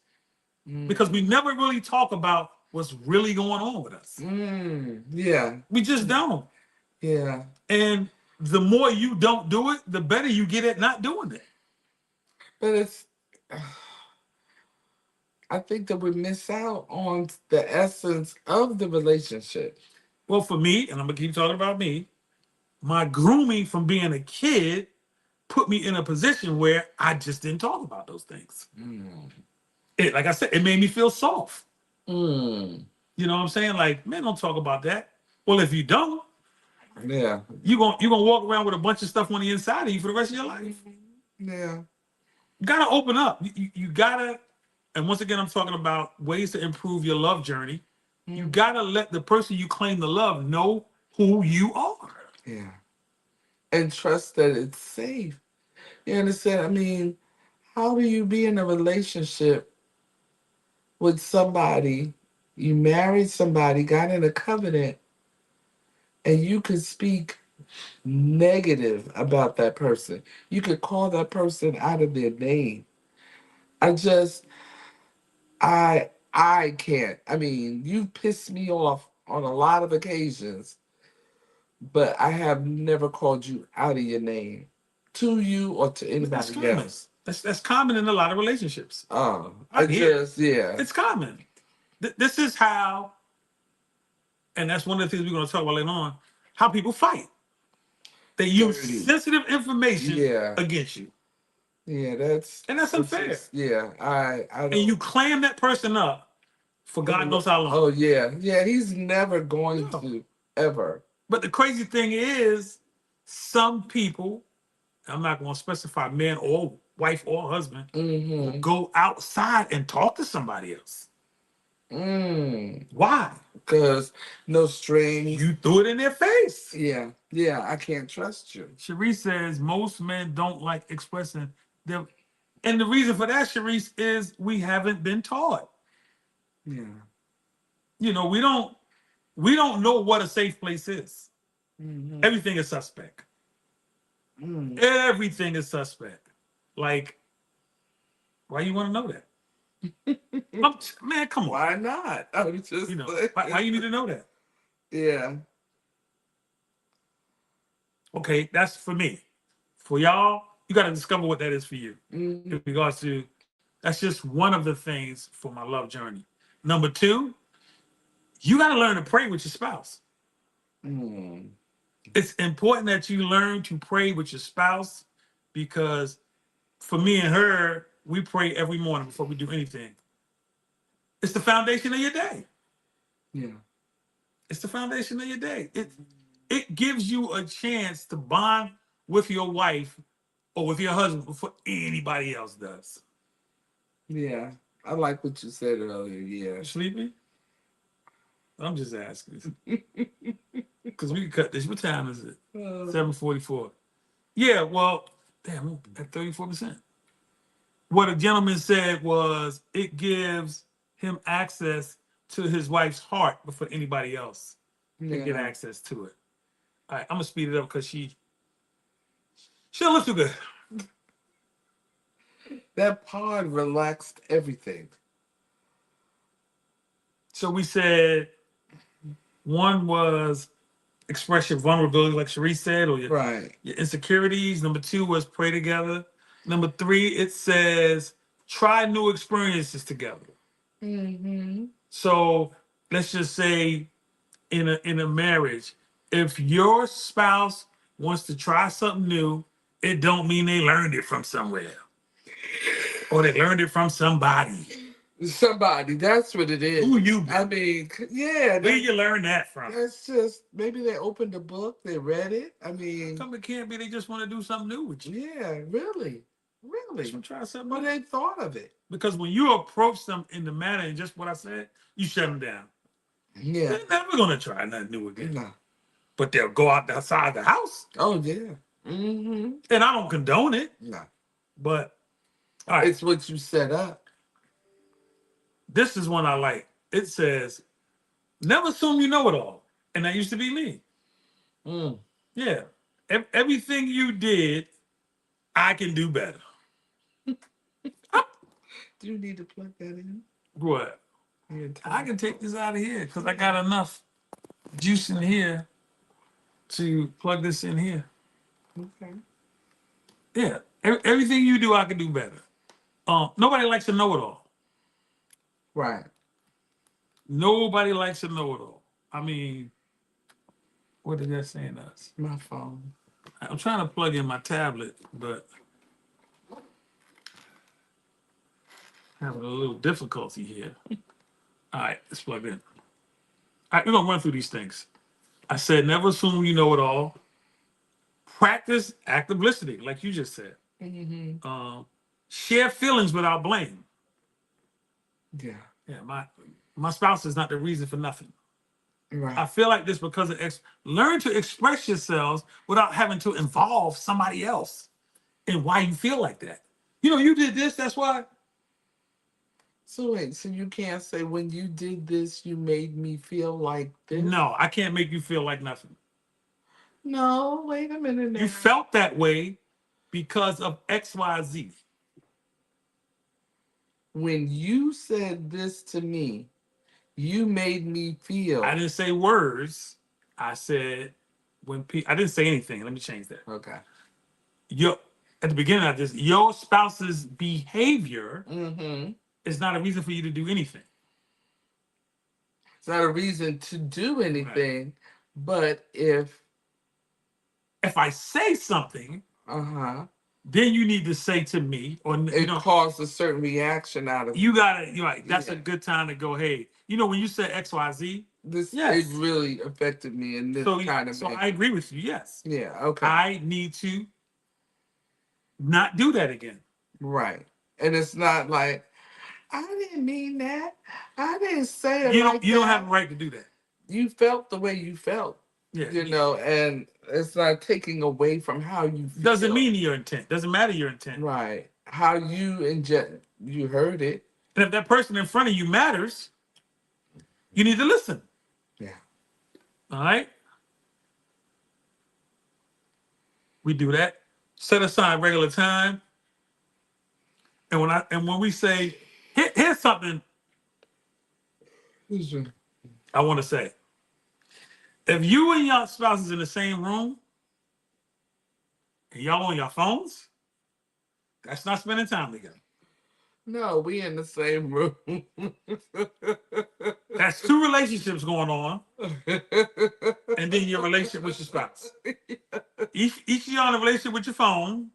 because we never really talk about what's really going on with us. yeah, We just don't. yeah. And the more you don't do it, the better you get at not doing it. But it's. I think that we miss out on the essence of the relationship. Well, for me, and I'm gonna keep talking about me, my grooming from being a kid put me in a position where I just didn't talk about those things. Like I said, it made me feel soft. Mm, You know what I'm saying? Like, man, don't talk about that. Well, if you don't, yeah, you're gonna walk around with a bunch of stuff on the inside of you for the rest of your life. yeah. You gotta open up. You gotta, and once again, I'm talking about ways to improve your love journey. You gotta let the person you claim to love know who you are. Yeah. And trust that it's safe. You understand? I mean, how do you be in a relationship with somebody, you married somebody, got in a covenant, and you could speak negative about that person? You could call that person out of their name. I just, I can't. I mean, you pissed me off on a lot of occasions, but I have never called you out of your name to you or to That's anybody common. else. That's common in a lot of relationships. I Out here, just, yeah. it's common. This is how, and that's one of the things we're going to talk about later on, how people fight. They use Dirty. sensitive information Yeah. against you. Yeah, And that's unfair. just- yeah, I And don't. you clam that person up for God knows how long. Oh yeah, yeah. He's never going No. to ever. But the crazy thing is, some people, I'm not going to specify man or wife or husband, will go outside and talk to somebody else. Why? Because no strings. You threw it in their face. Yeah, yeah. I can't trust you. Sharice says most men don't like expressing them. And the reason for that, Sharice, is we haven't been taught. Yeah. You know, we don't know what a safe place is. Everything is suspect. Everything is suspect. Like, why you want to know that? Man, come on. Why not? I'm just, You know, why you need to know that? Yeah. Okay, that's for me. For y'all, you got to discover what that is for you. In regards to, that's just one of the things for my love journey. Number 2, you got to learn to pray with your spouse. It's important that you learn to pray with your spouse, because for me and her, we pray every morning before we do anything. It's the foundation of your day. Yeah. It's the foundation of your day. It gives you a chance to bond with your wife or with your husband before anybody else does. Yeah. I like what you said earlier. Yeah. You sleepy? I'm just asking. Because we can cut this. What time is it? 7:44. Yeah, well, damn, at 34%. What a gentleman said was it gives him access to his wife's heart before anybody else can get access to it. All right, I'm gonna speed it up because she don't look too good. That pod relaxed everything. So we said one was express your vulnerability, like Sharice said, or your insecurities. Number 2 was pray together. Number 3, it says try new experiences together. So let's just say in a marriage, if your spouse wants to try something new, it don't mean they learned it from somewhere or they learned it from somebody. Somebody, that's what it is. Who you be? I mean, yeah. Where you learn that from? That's just, maybe they opened a book, they read it. I mean, Some it can't be they just want to do something new with you. Yeah, really. Just want to try something But new. they thought of it. Because when you approach them in the manner and just what I said, you shut them down. Yeah. They're never gonna try nothing new again. No. But they'll go outside the house. Oh yeah. And I don't condone it. No. But all right. It's what you set up. This is one I like. It says, never assume you know it all. And that used to be me. Yeah. Everything you did, I can do better. Do you need to plug that in? What? I can take this out of here because I got enough juice in here to plug this in here. Okay. Yeah. Everything you do, I can do better. Nobody likes to know it all. Right. Nobody likes to know it all. I mean, what is that saying to us? My phone. I'm trying to plug in my tablet, but having a little difficulty here. All right, let's plug in. All right, we're going to run through these things. I said, never assume you know it all. Practice active listening, like you just said. Share feelings without blame. Yeah. Yeah, my spouse is not the reason for nothing. I Right. feel like this because of learn to express yourselves without having to involve somebody else in why you feel like that. You know, you did this, that's why. So wait, so you can't say when you did this, you made me feel like this? No, I can't make you feel like nothing. No, wait a minute You now. felt that way because of XYZ. When you said this to me, you made me I feel. didn't say words. I said I didn't say anything. Let me change that. Okay. Your At the beginning of this, your spouse's behavior Mm-hmm. is not a reason for you to do anything. It's not a reason to do Right. anything, but if If I say something, uh-huh, then you need to say to me, or you it know, caused a certain reaction out of you gotta, you're like, that's a yeah. good time to go, hey, you know, when you said XYZ, This, it yes. really affected me in this So, kind of so I manner. agree with you. Yes, Yeah, okay. I need to not do that again. Right. And it's not like, I didn't mean that. I didn't say it You like don't that. have a right to do that. You felt the way you felt, Yeah, you know, and it's not taking away from how you feel. doesn't mean your intent. Doesn't matter your intent. Right. How you you heard it. And if that person in front of you matters, you need to listen. Yeah. All right. We do that. Set aside regular time. And when we say, here's something I want to say. If you and your spouse is in the same room and y'all on your phones, that's not spending time together. No, we in the same room. That's two relationships going on, and then your relationship with your spouse. Each of y'all in a relationship with your phone,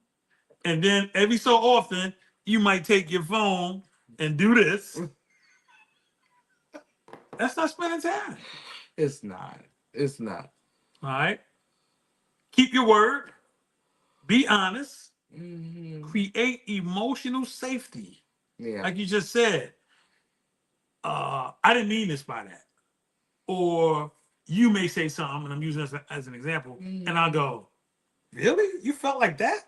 and then every so often you might take your phone and do this. That's not spending time. It's not. It's not. All right. Keep your word. Be honest. Mm-hmm. Create emotional safety. Yeah. Like you just said, I didn't mean this by that. Or you may say something, and I'm using this as an example, Mm-hmm. and I'll go, really? You felt like that?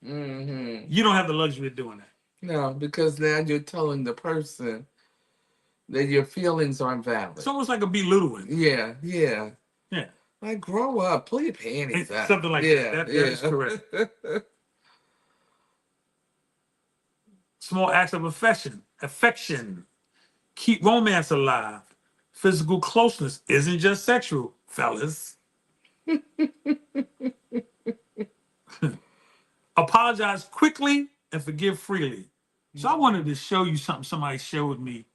Mm-hmm. You don't have the luxury of doing that. No, because now you're telling the person that your feelings aren't valid. It's almost like a belittling. Yeah, yeah. Yeah. Like, grow up, pull your panties up. Something like that. That is correct. Small acts of affection, keep romance alive. Physical closeness isn't just sexual, fellas. Apologize quickly and forgive freely. So I wanted to show you something somebody showed me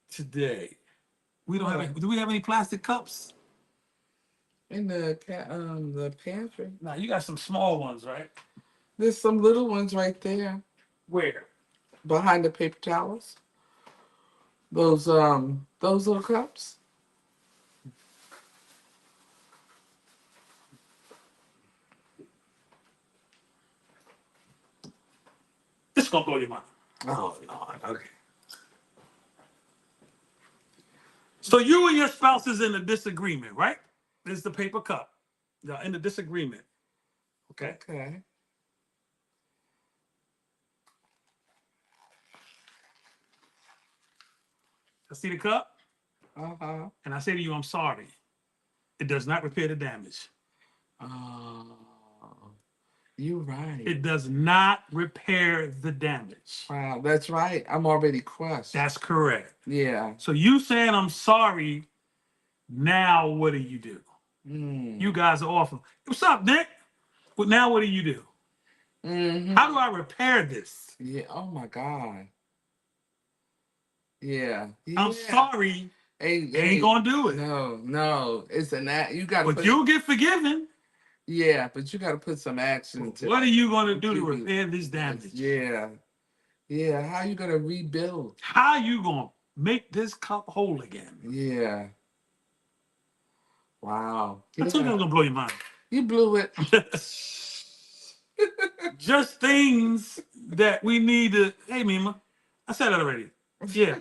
today. We don't have. Do we have any plastic cups? In the pantry. No, you got some small ones, right? There's some little ones right there Where? behind the paper towels. Those little cups. This is gonna blow your mind. Oh, Lord. Okay. So you and your spouse is in a disagreement, right? This is the paper cup. Y'all in a disagreement. Okay. Okay. I see the cup, Uh-huh. and I say to you, I'm sorry. It does not repair the damage. Oh, you're right. It does not repair the damage. Wow, that's right. I'm already crushed. That's correct. Yeah. So you saying I'm sorry, now what do you do? You guys are awful. What's up, Nick? Well, now what do you do? Mm-hmm. How do I repair this? Yeah. Oh my God. Yeah. I'm sorry. Ain't gonna do it. No. It's an act. You got to. But you'll get forgiven. Yeah, but you got to put some action to. What are you gonna do to repair this damage? Yeah. Yeah. How you gonna rebuild? How you gonna make this cup whole again? Yeah. Wow. I told you I was gonna blow your mind. You blew it. Just things that we need to. Hey, Mima. I said that already. Yeah.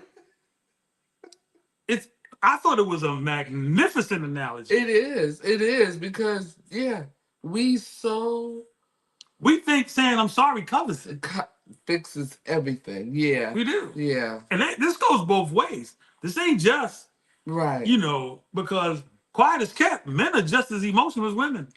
It's. I thought it was a magnificent analogy. It is. It is because yeah, we so We think saying I'm sorry covers it. fixes everything. Yeah. We do. Yeah. And this goes both ways. This ain't just, Right. because quiet is kept. Men are just as emotional as women,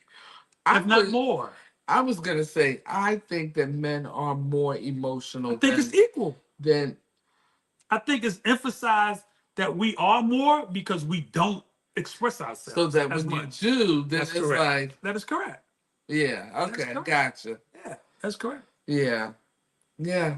if not more. I was gonna say, I think that men are more emotional. I think it's equal. I think it's emphasized that we are more because we don't express ourselves. So that as when much. you do, then That's it's correct. like That is correct. Yeah. Okay. Gotcha. Yeah, that's correct. Yeah. Yeah.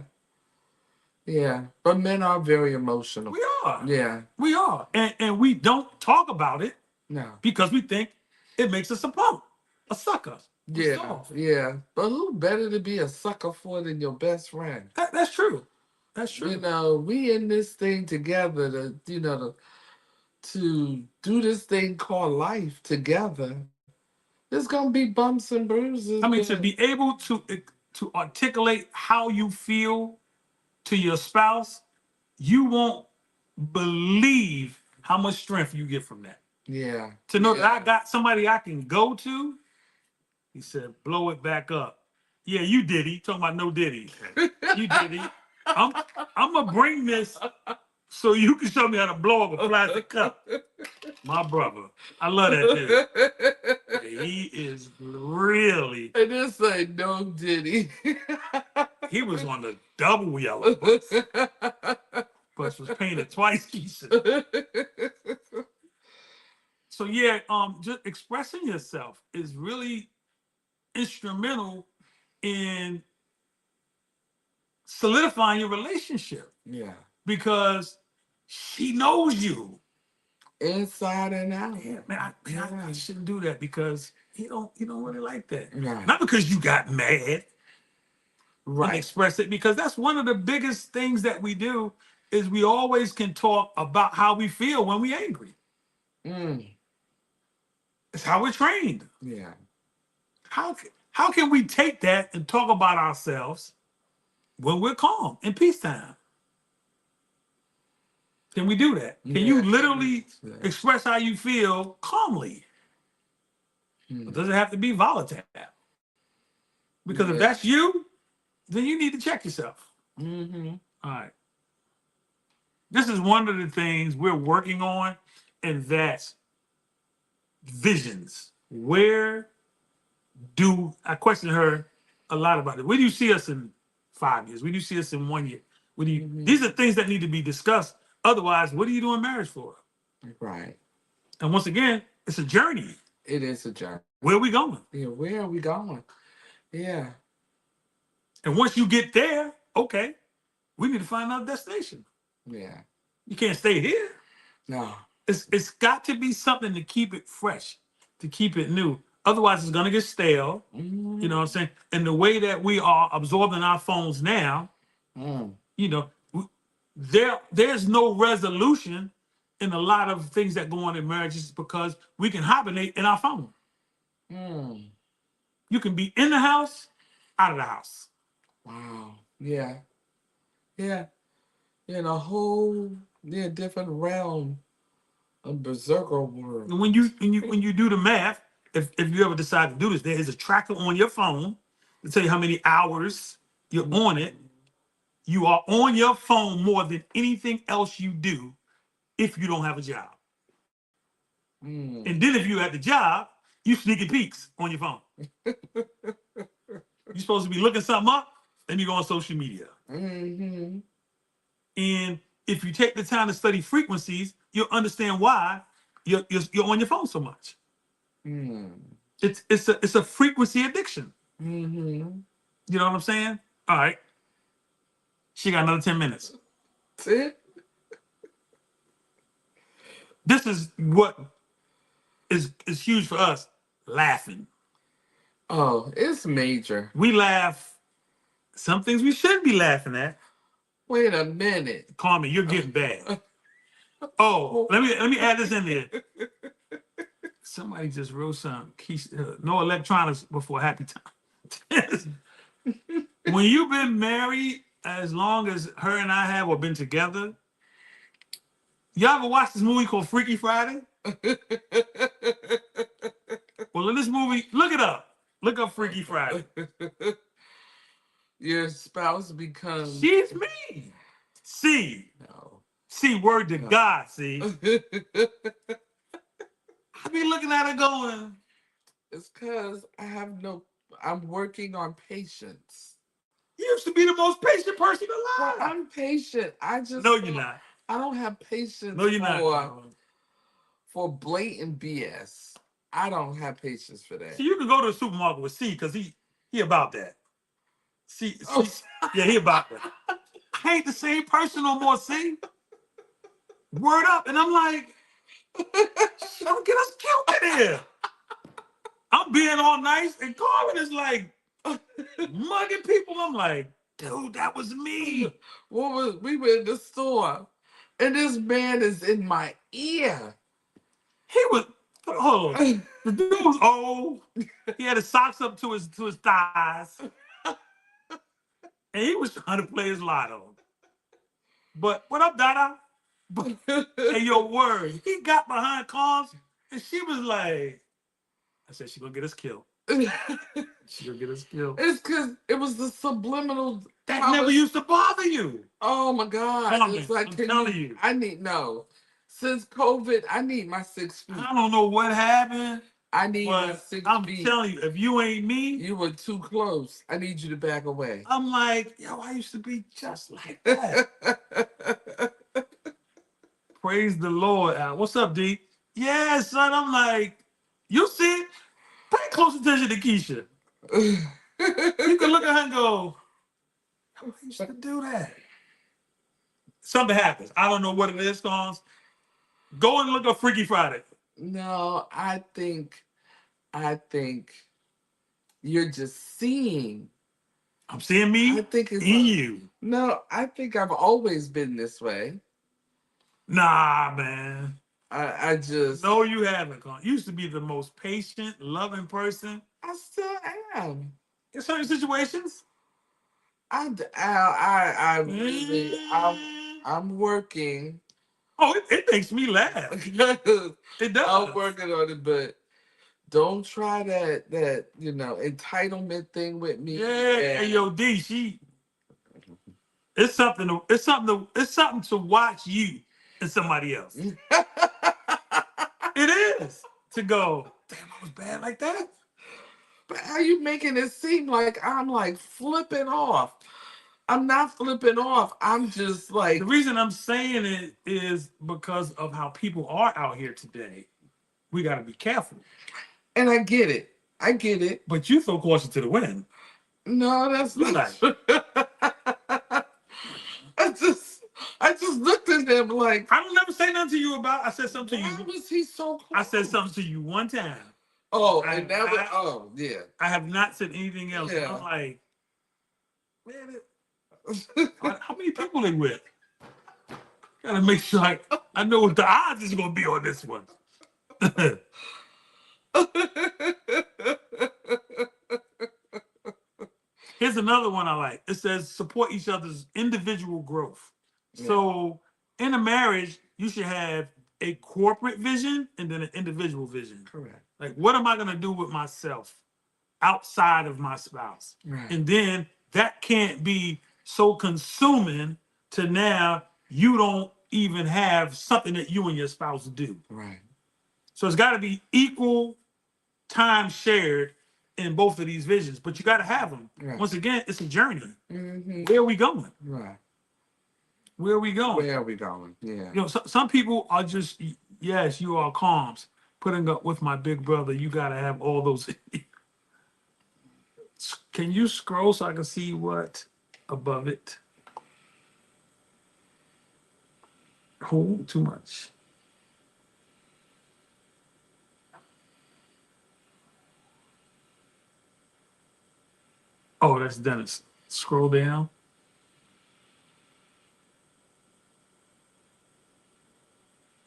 Yeah. But men are very emotional. We are. Yeah. We are. And we don't talk about it No. because we think it makes us a punk, a sucker. Yeah. Soft. Yeah. But who better to be a sucker for than your best friend? That's true. That's true. We in this thing together to do this thing called life together. There's gonna be bumps and bruises. I mean, to be able to articulate how you feel to your spouse, you won't believe how much strength you get from that. Yeah. To know that I got somebody I can go to. He said, blow it back up. Yeah, you Diddy. Talking about no Diddy. You Diddy. I'm gonna bring this so you can show me how to blow up a plastic cup. My brother. I love that dude. He is really. I didn't say no Diddy. He was on the double yellow bus. Bus was painted twice, he said. So yeah, just expressing yourself is really instrumental in solidifying your relationship. Yeah. Because she knows you. Inside and out. Yeah, man, I shouldn't do that because he don't really like that. Right. Not because you got mad. Right. And express it, because that's one of the biggest things that we do is we always can talk about how we feel when we're angry. It's how we're trained. Yeah. How can we take that and talk about ourselves when we're calm in peacetime? Can we do that? Can you literally express how you feel calmly? It doesn't have to be volatile. Because if that's you, then you need to check yourself. All right. This is one of the things we're working on, and that's visions. I questioned her a lot about it. Where do you see us in 5 years? Where do you see us in 1 year? These are things that need to be discussed. Otherwise, what are you doing marriage for? Right. And once again, it's a journey. It is a journey. Where are we going? Yeah, where are we going? Yeah. And once you get there, okay, we need to find another destination. Yeah. You can't stay here. No. It's got to be something to keep it fresh, to keep it new. Otherwise, it's going to get stale. You know what I'm saying? And the way that we are absorbing our phones now, there's no resolution in a lot of things that go on in marriages because we can hibernate in our phone. You can be in the house, out of the house. Wow. Yeah. Yeah. In a whole different realm of berserker world. And when you do the math, if you ever decide to do this, there is a tracker on your phone to tell you how many hours you're on it. You are on your phone more than anything else you do if you don't have a job. And then if you're at the job, you sneaking peeks on your phone. You're supposed to be looking something up, and you go on social media. And if you take the time to study frequencies, you'll understand why you're on your phone so much. It's a frequency addiction. You know what I'm saying? All right. She got another 10 minutes. This is what is huge for us, laughing. Oh, it's major. We laugh. Some things we shouldn't be laughing at. Wait a minute. Carmen, you're getting bad. Oh, let me add this in there. Somebody just wrote some no electronics before happy time. When you've been married as long as her and I have or been together. Y'all ever watch this movie called Freaky Friday? Well, in this movie, look it up. Look up Freaky Friday. Your spouse becomes. She's me. See. No. See, word to God, see. I be looking at her going. It's because I'm working on patience. You used to be the most patient person Well, alive. I'm patient. I just. No, you're not. I don't have patience No, you're not. for blatant BS. I don't have patience for that. See, you can go to the supermarket with C because he about that. See, yeah, he about that. I ain't the same person no more, see? Word up. And I'm like, don't get us killed in here. I'm being all nice, and Carmen is like mugging people. I'm like, dude, that was me. We were in the store, and this man is in my ear. He was, hold on. The dude was old. He had his socks up to his thighs. And he was trying to play his lotto. But what up, Dada? And your word, he got behind cars, and she was like, I said, she gonna get us killed. She gonna get us killed. It's because it was the subliminal. That never used to bother you. Oh my God! It's like, I'm telling you. I need Since COVID, I need my 6 feet. I don't know what happened. I need my 6 feet. I'm telling you, if you ain't me, you were too close. I need you to back away. I'm like, yo, I used to be just like that. Praise the Lord. What's up, D? Yeah, son. I'm like, you see, pay close attention to Keisha. You can look at her and go, I used to do that. Something happens. I don't know what it is, Cons. Go and look up Freaky Friday. No, I think you're just seeing. I'm seeing me. I think it's in you. No, I think I've always been this way. Nah, man. I just. No, you haven't, Con. You used to be the most patient, loving person. I still am. In certain situations. I'm working. Oh, it makes me laugh. It does. I'm working on it, but don't try that entitlement thing with me. Yeah, and yo, D, it's something to watch you and somebody else. It is to go, damn, I was bad like that. But how you making it seem like I'm like flipping off? I'm not flipping off. I'm just like. The reason I'm saying it is because of how people are out here today. We got to be careful. And I get it. But you throw caution to the wind. No, that's not. I just looked at him like. I don't never say nothing to you about. I said something to you. Why was he so close? I said something to you one time. Oh, and that was yeah. I have not said anything else. Yeah. I'm like, man, how many people they with? Gotta make sure I know what the odds is gonna be on this one. Here's another one I like. It says support each other's individual growth. Yeah. So in a marriage, you should have a corporate vision and then an individual vision. Correct. Like, what am I gonna do with myself outside of my spouse? Right. And then that can't be so consuming to now you don't even have something that you and your spouse do. Right. So it's got to be equal time shared in both of these visions, but you got to have them. Right. Once again, it's a journey. Mm-hmm. Where are we going? Right. Where are we going? Where are we going? Yeah. You know, some people are just, yes, you are calms. Putting up with my big brother, you got to have all those. Can you scroll so I can see what above it? Oh, too much. Oh, that's Dennis. Scroll down.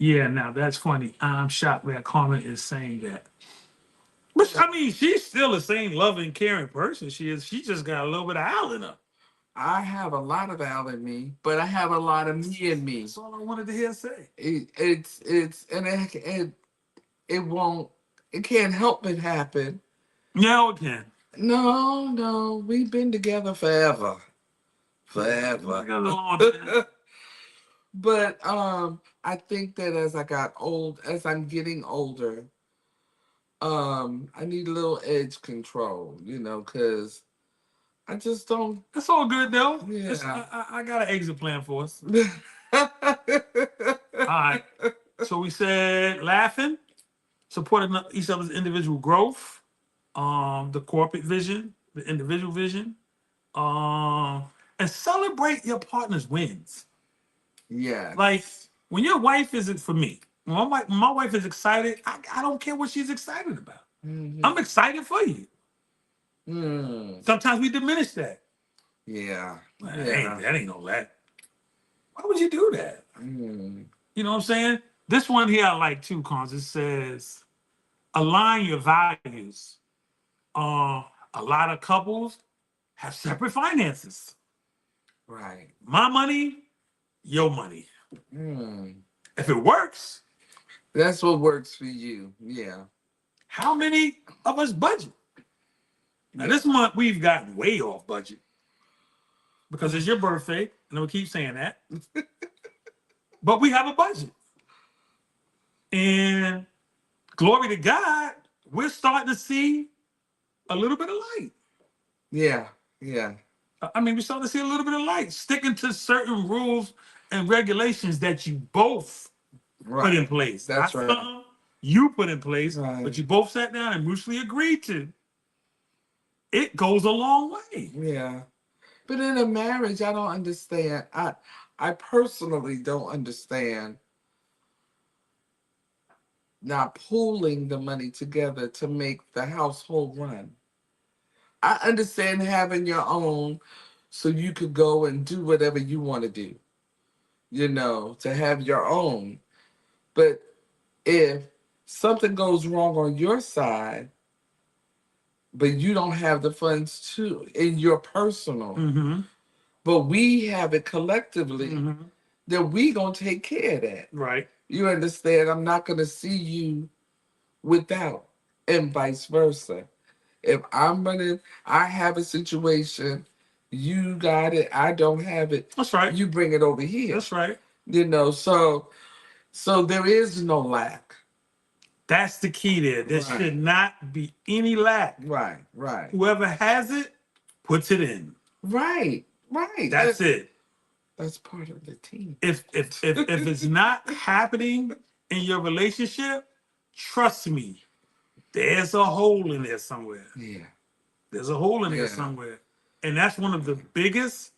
Yeah, now that's funny. I'm shocked that Carmen is saying that. But I mean, she's still the same loving, caring person she is. She just got a little bit of Al in her. I have a lot of Al in me, but I have a lot of me in me. That's all I wanted to hear say. It won't, it can't help but happen. Yeah, it can. No, we've been together forever. I got a long time. But I think that as I'm getting older, I need a little edge control, because I just don't. It's all good though. Yeah. I got an exit plan for us. All right. So we said laughing, supporting each other's individual growth, the corporate vision, the individual vision, um, and celebrate your partner's wins. Yeah. Like when your wife isn't for me, when my wife is excited, I don't care what she's excited about. Mhm. I'm excited for you. Mm. Sometimes we diminish that. Yeah. That ain't no that. Why would you do that? Mm. You know what I'm saying? This one here I like too, cause it says align your values. A lot of couples have separate finances. Right. My money, your money. Mm. If it works, That's what works for you. Yeah. how many of us budget? Now Yeah. this month we've gotten way off budget because it's your birthday, and we keep saying that. But we have a budget, and glory to God, we're starting to see a little bit of light. Yeah. Yeah. I mean, we're starting to see a little bit of light, sticking to certain rules and regulations that you both put in place. That's Not right. something you put in place, Right. but you both sat down and mutually agreed to. It goes a long way. Yeah. But in a marriage, I don't understand. I personally don't understand not pooling the money together to make the household run. I understand having your own so you could go and do whatever you want to do, to have your own. But if something goes wrong on your side, but you don't have the funds in your personal, Mm-hmm. but we have it collectively, Mm-hmm. then we gonna take care of that. Right. You understand? I'm not gonna see you without, and vice versa. If I have a situation, you got it, I don't have it. That's right. You bring it over here. That's right. So there is no lack. That's the key there. There Right. should not be any lack. Right. Whoever has it, puts it in. Right. That's it. That's part of the team. If it's not happening in your relationship, trust me, there's a hole in there somewhere. Yeah. There's a hole in there Yeah. somewhere. And that's one of the biggest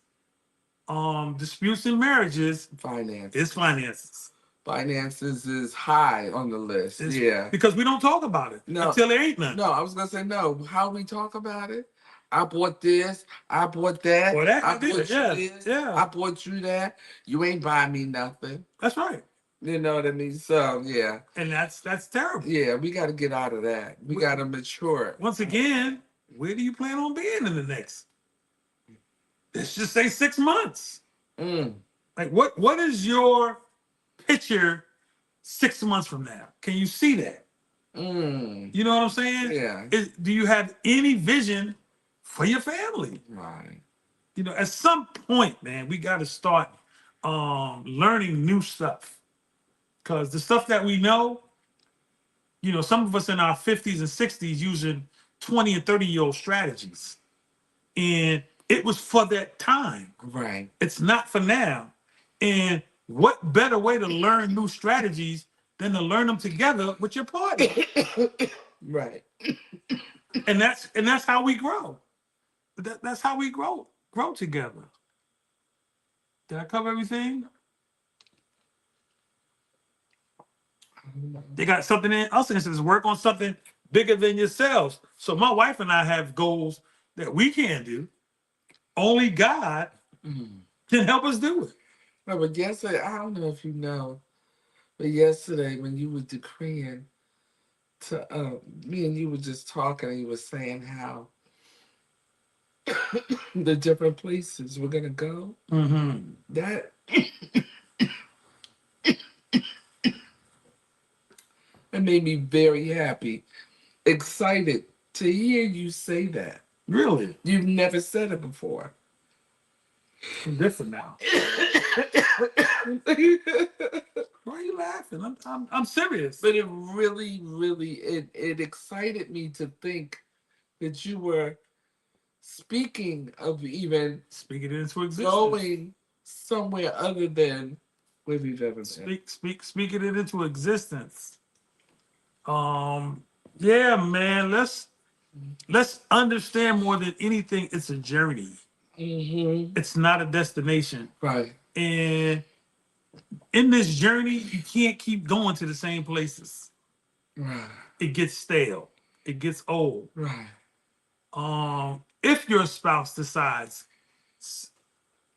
disputes in marriages Finance. is finances. Finances is high on the list. Yeah. Because we don't talk about it until there ain't none. No, I was gonna say no. How we talk about it? I bought this. I bought that. Or that, I bought you yeah, this. yeah. I bought you that. You ain't buying me nothing. That's right. You know what I mean? So yeah. And that's terrible. Yeah, we got to get out of that. We got to mature. Once again, where do you plan on being in the next? Let's just say 6 months. Like what is your picture 6 months from now? Can you see that? You know what I'm saying? Yeah. Do you have any vision for your family? Right. At some point, man, we got to start learning new stuff. Because the stuff that we know, some of us in our 50s and 60s using 20 and 30-year-old strategies. And it was for that time. Right. It's not for now. And what better way to learn new strategies than to learn them together with your partner? Right. And that's how we grow. That's how we grow together. Did I cover everything? They got something else in it says work on something bigger than yourselves. So my wife and I have goals that we can't do. Only God can help us do it. No, but yesterday, I don't know if you know, but yesterday when you were decreeing to me and you were just talking and you were saying how the different places we're gonna go. Mm-hmm. That it made me very happy, excited to hear you say that. Really? You've never said it before. I'm different now. Why are you laughing? I'm serious. But it really, really, it excited me to think that you were speaking of even Speak it into existence. going somewhere other than where we've ever been. Speaking it into existence. Yeah, man. Let's understand more than anything. It's a journey. Mm-hmm. It's not a destination. Right. And in this journey, you can't keep going to the same places. Right. It gets stale. It gets old. Right. If your spouse decides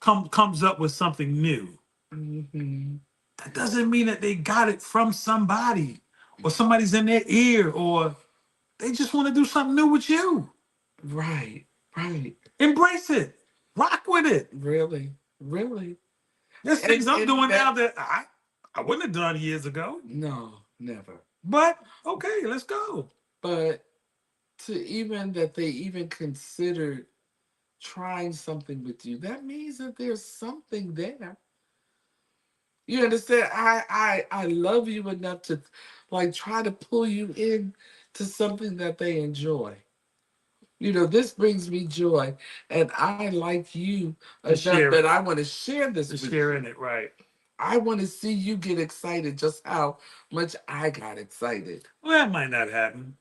comes up with something new, Mm-hmm. that doesn't mean that they got it from somebody or somebody's in their ear or they just want to do something new with you. Right. Right. Embrace it. Rock with it. Really. Really. There's things I'm doing that, now that I wouldn't have done years ago. No, never. But okay, let's go. But to even that they even considered trying something with you, that means that there's something there. You understand? I love you enough to like try to pull you in to something that they enjoy. You know, this brings me joy, and I like you enough share that it. I want to share this Just with sharing you. it, right? I want to see you get excited just how much I got excited. Well, that might not happen.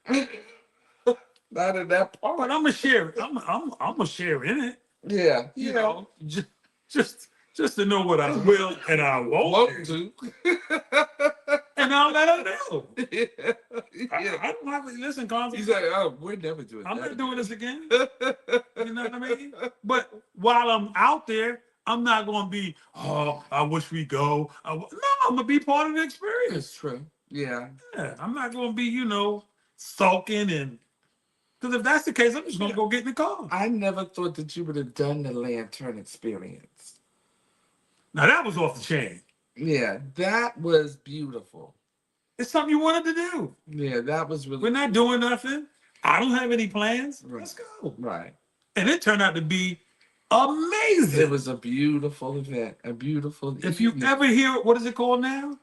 Not in that part. But I'm gonna share it. I'm gonna share in it. Yeah, You know, just to know what I will and I won't do. And I'll let her know. Yeah. I don't have to listen, Carl. He's like, oh, we're never doing I'm that. not doing this again. You know what I mean? But while I'm out there, I'm not gonna be, oh, I wish we go. No, I'm gonna be part of the experience. It's true. Yeah. Yeah, I'm not gonna be, sulking and because if that's the case, I'm just gonna go get in the car. I never thought that you would have done the lantern experience. Now that was off the chain. Yeah, that was beautiful. It's something you wanted to do. Yeah, that was really. We're not doing nothing. I don't have any plans. Right. Let's go. Right. And it turned out to be amazing. It was a beautiful event. A beautiful. If you ever hear, what is it called now?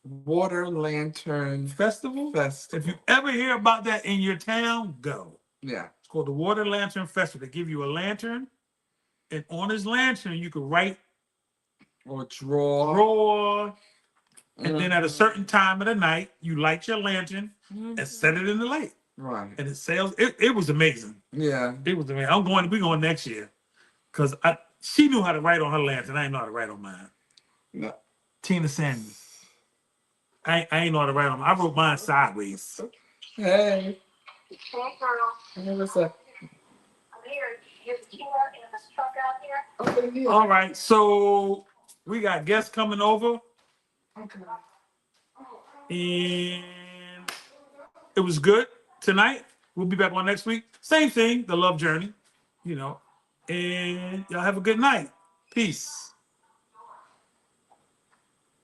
Water Lantern Festival? Festival. If you ever hear about that in your town, go. Yeah. It's called the Water Lantern Festival. They give you a lantern, and on this lantern, you can write or draw. And then at a certain time of the night, you light your lantern and set it in the light. Right. And it sails. It was amazing. Yeah. It was amazing. We're going next year. Because she knew how to write on her lantern. I didn't know how to write on mine. No. Tina Sanders. I ain't know how to write on mine. I wrote mine sideways. Hey. Hey, girl. Hey, what's up? I'm here. Here's Tina in this truck out here. Okay, yeah. All right. So we got guests coming over. Okay. And it was good tonight. We'll be back on next week. Same thing, the love journey, And y'all have a good night. Peace.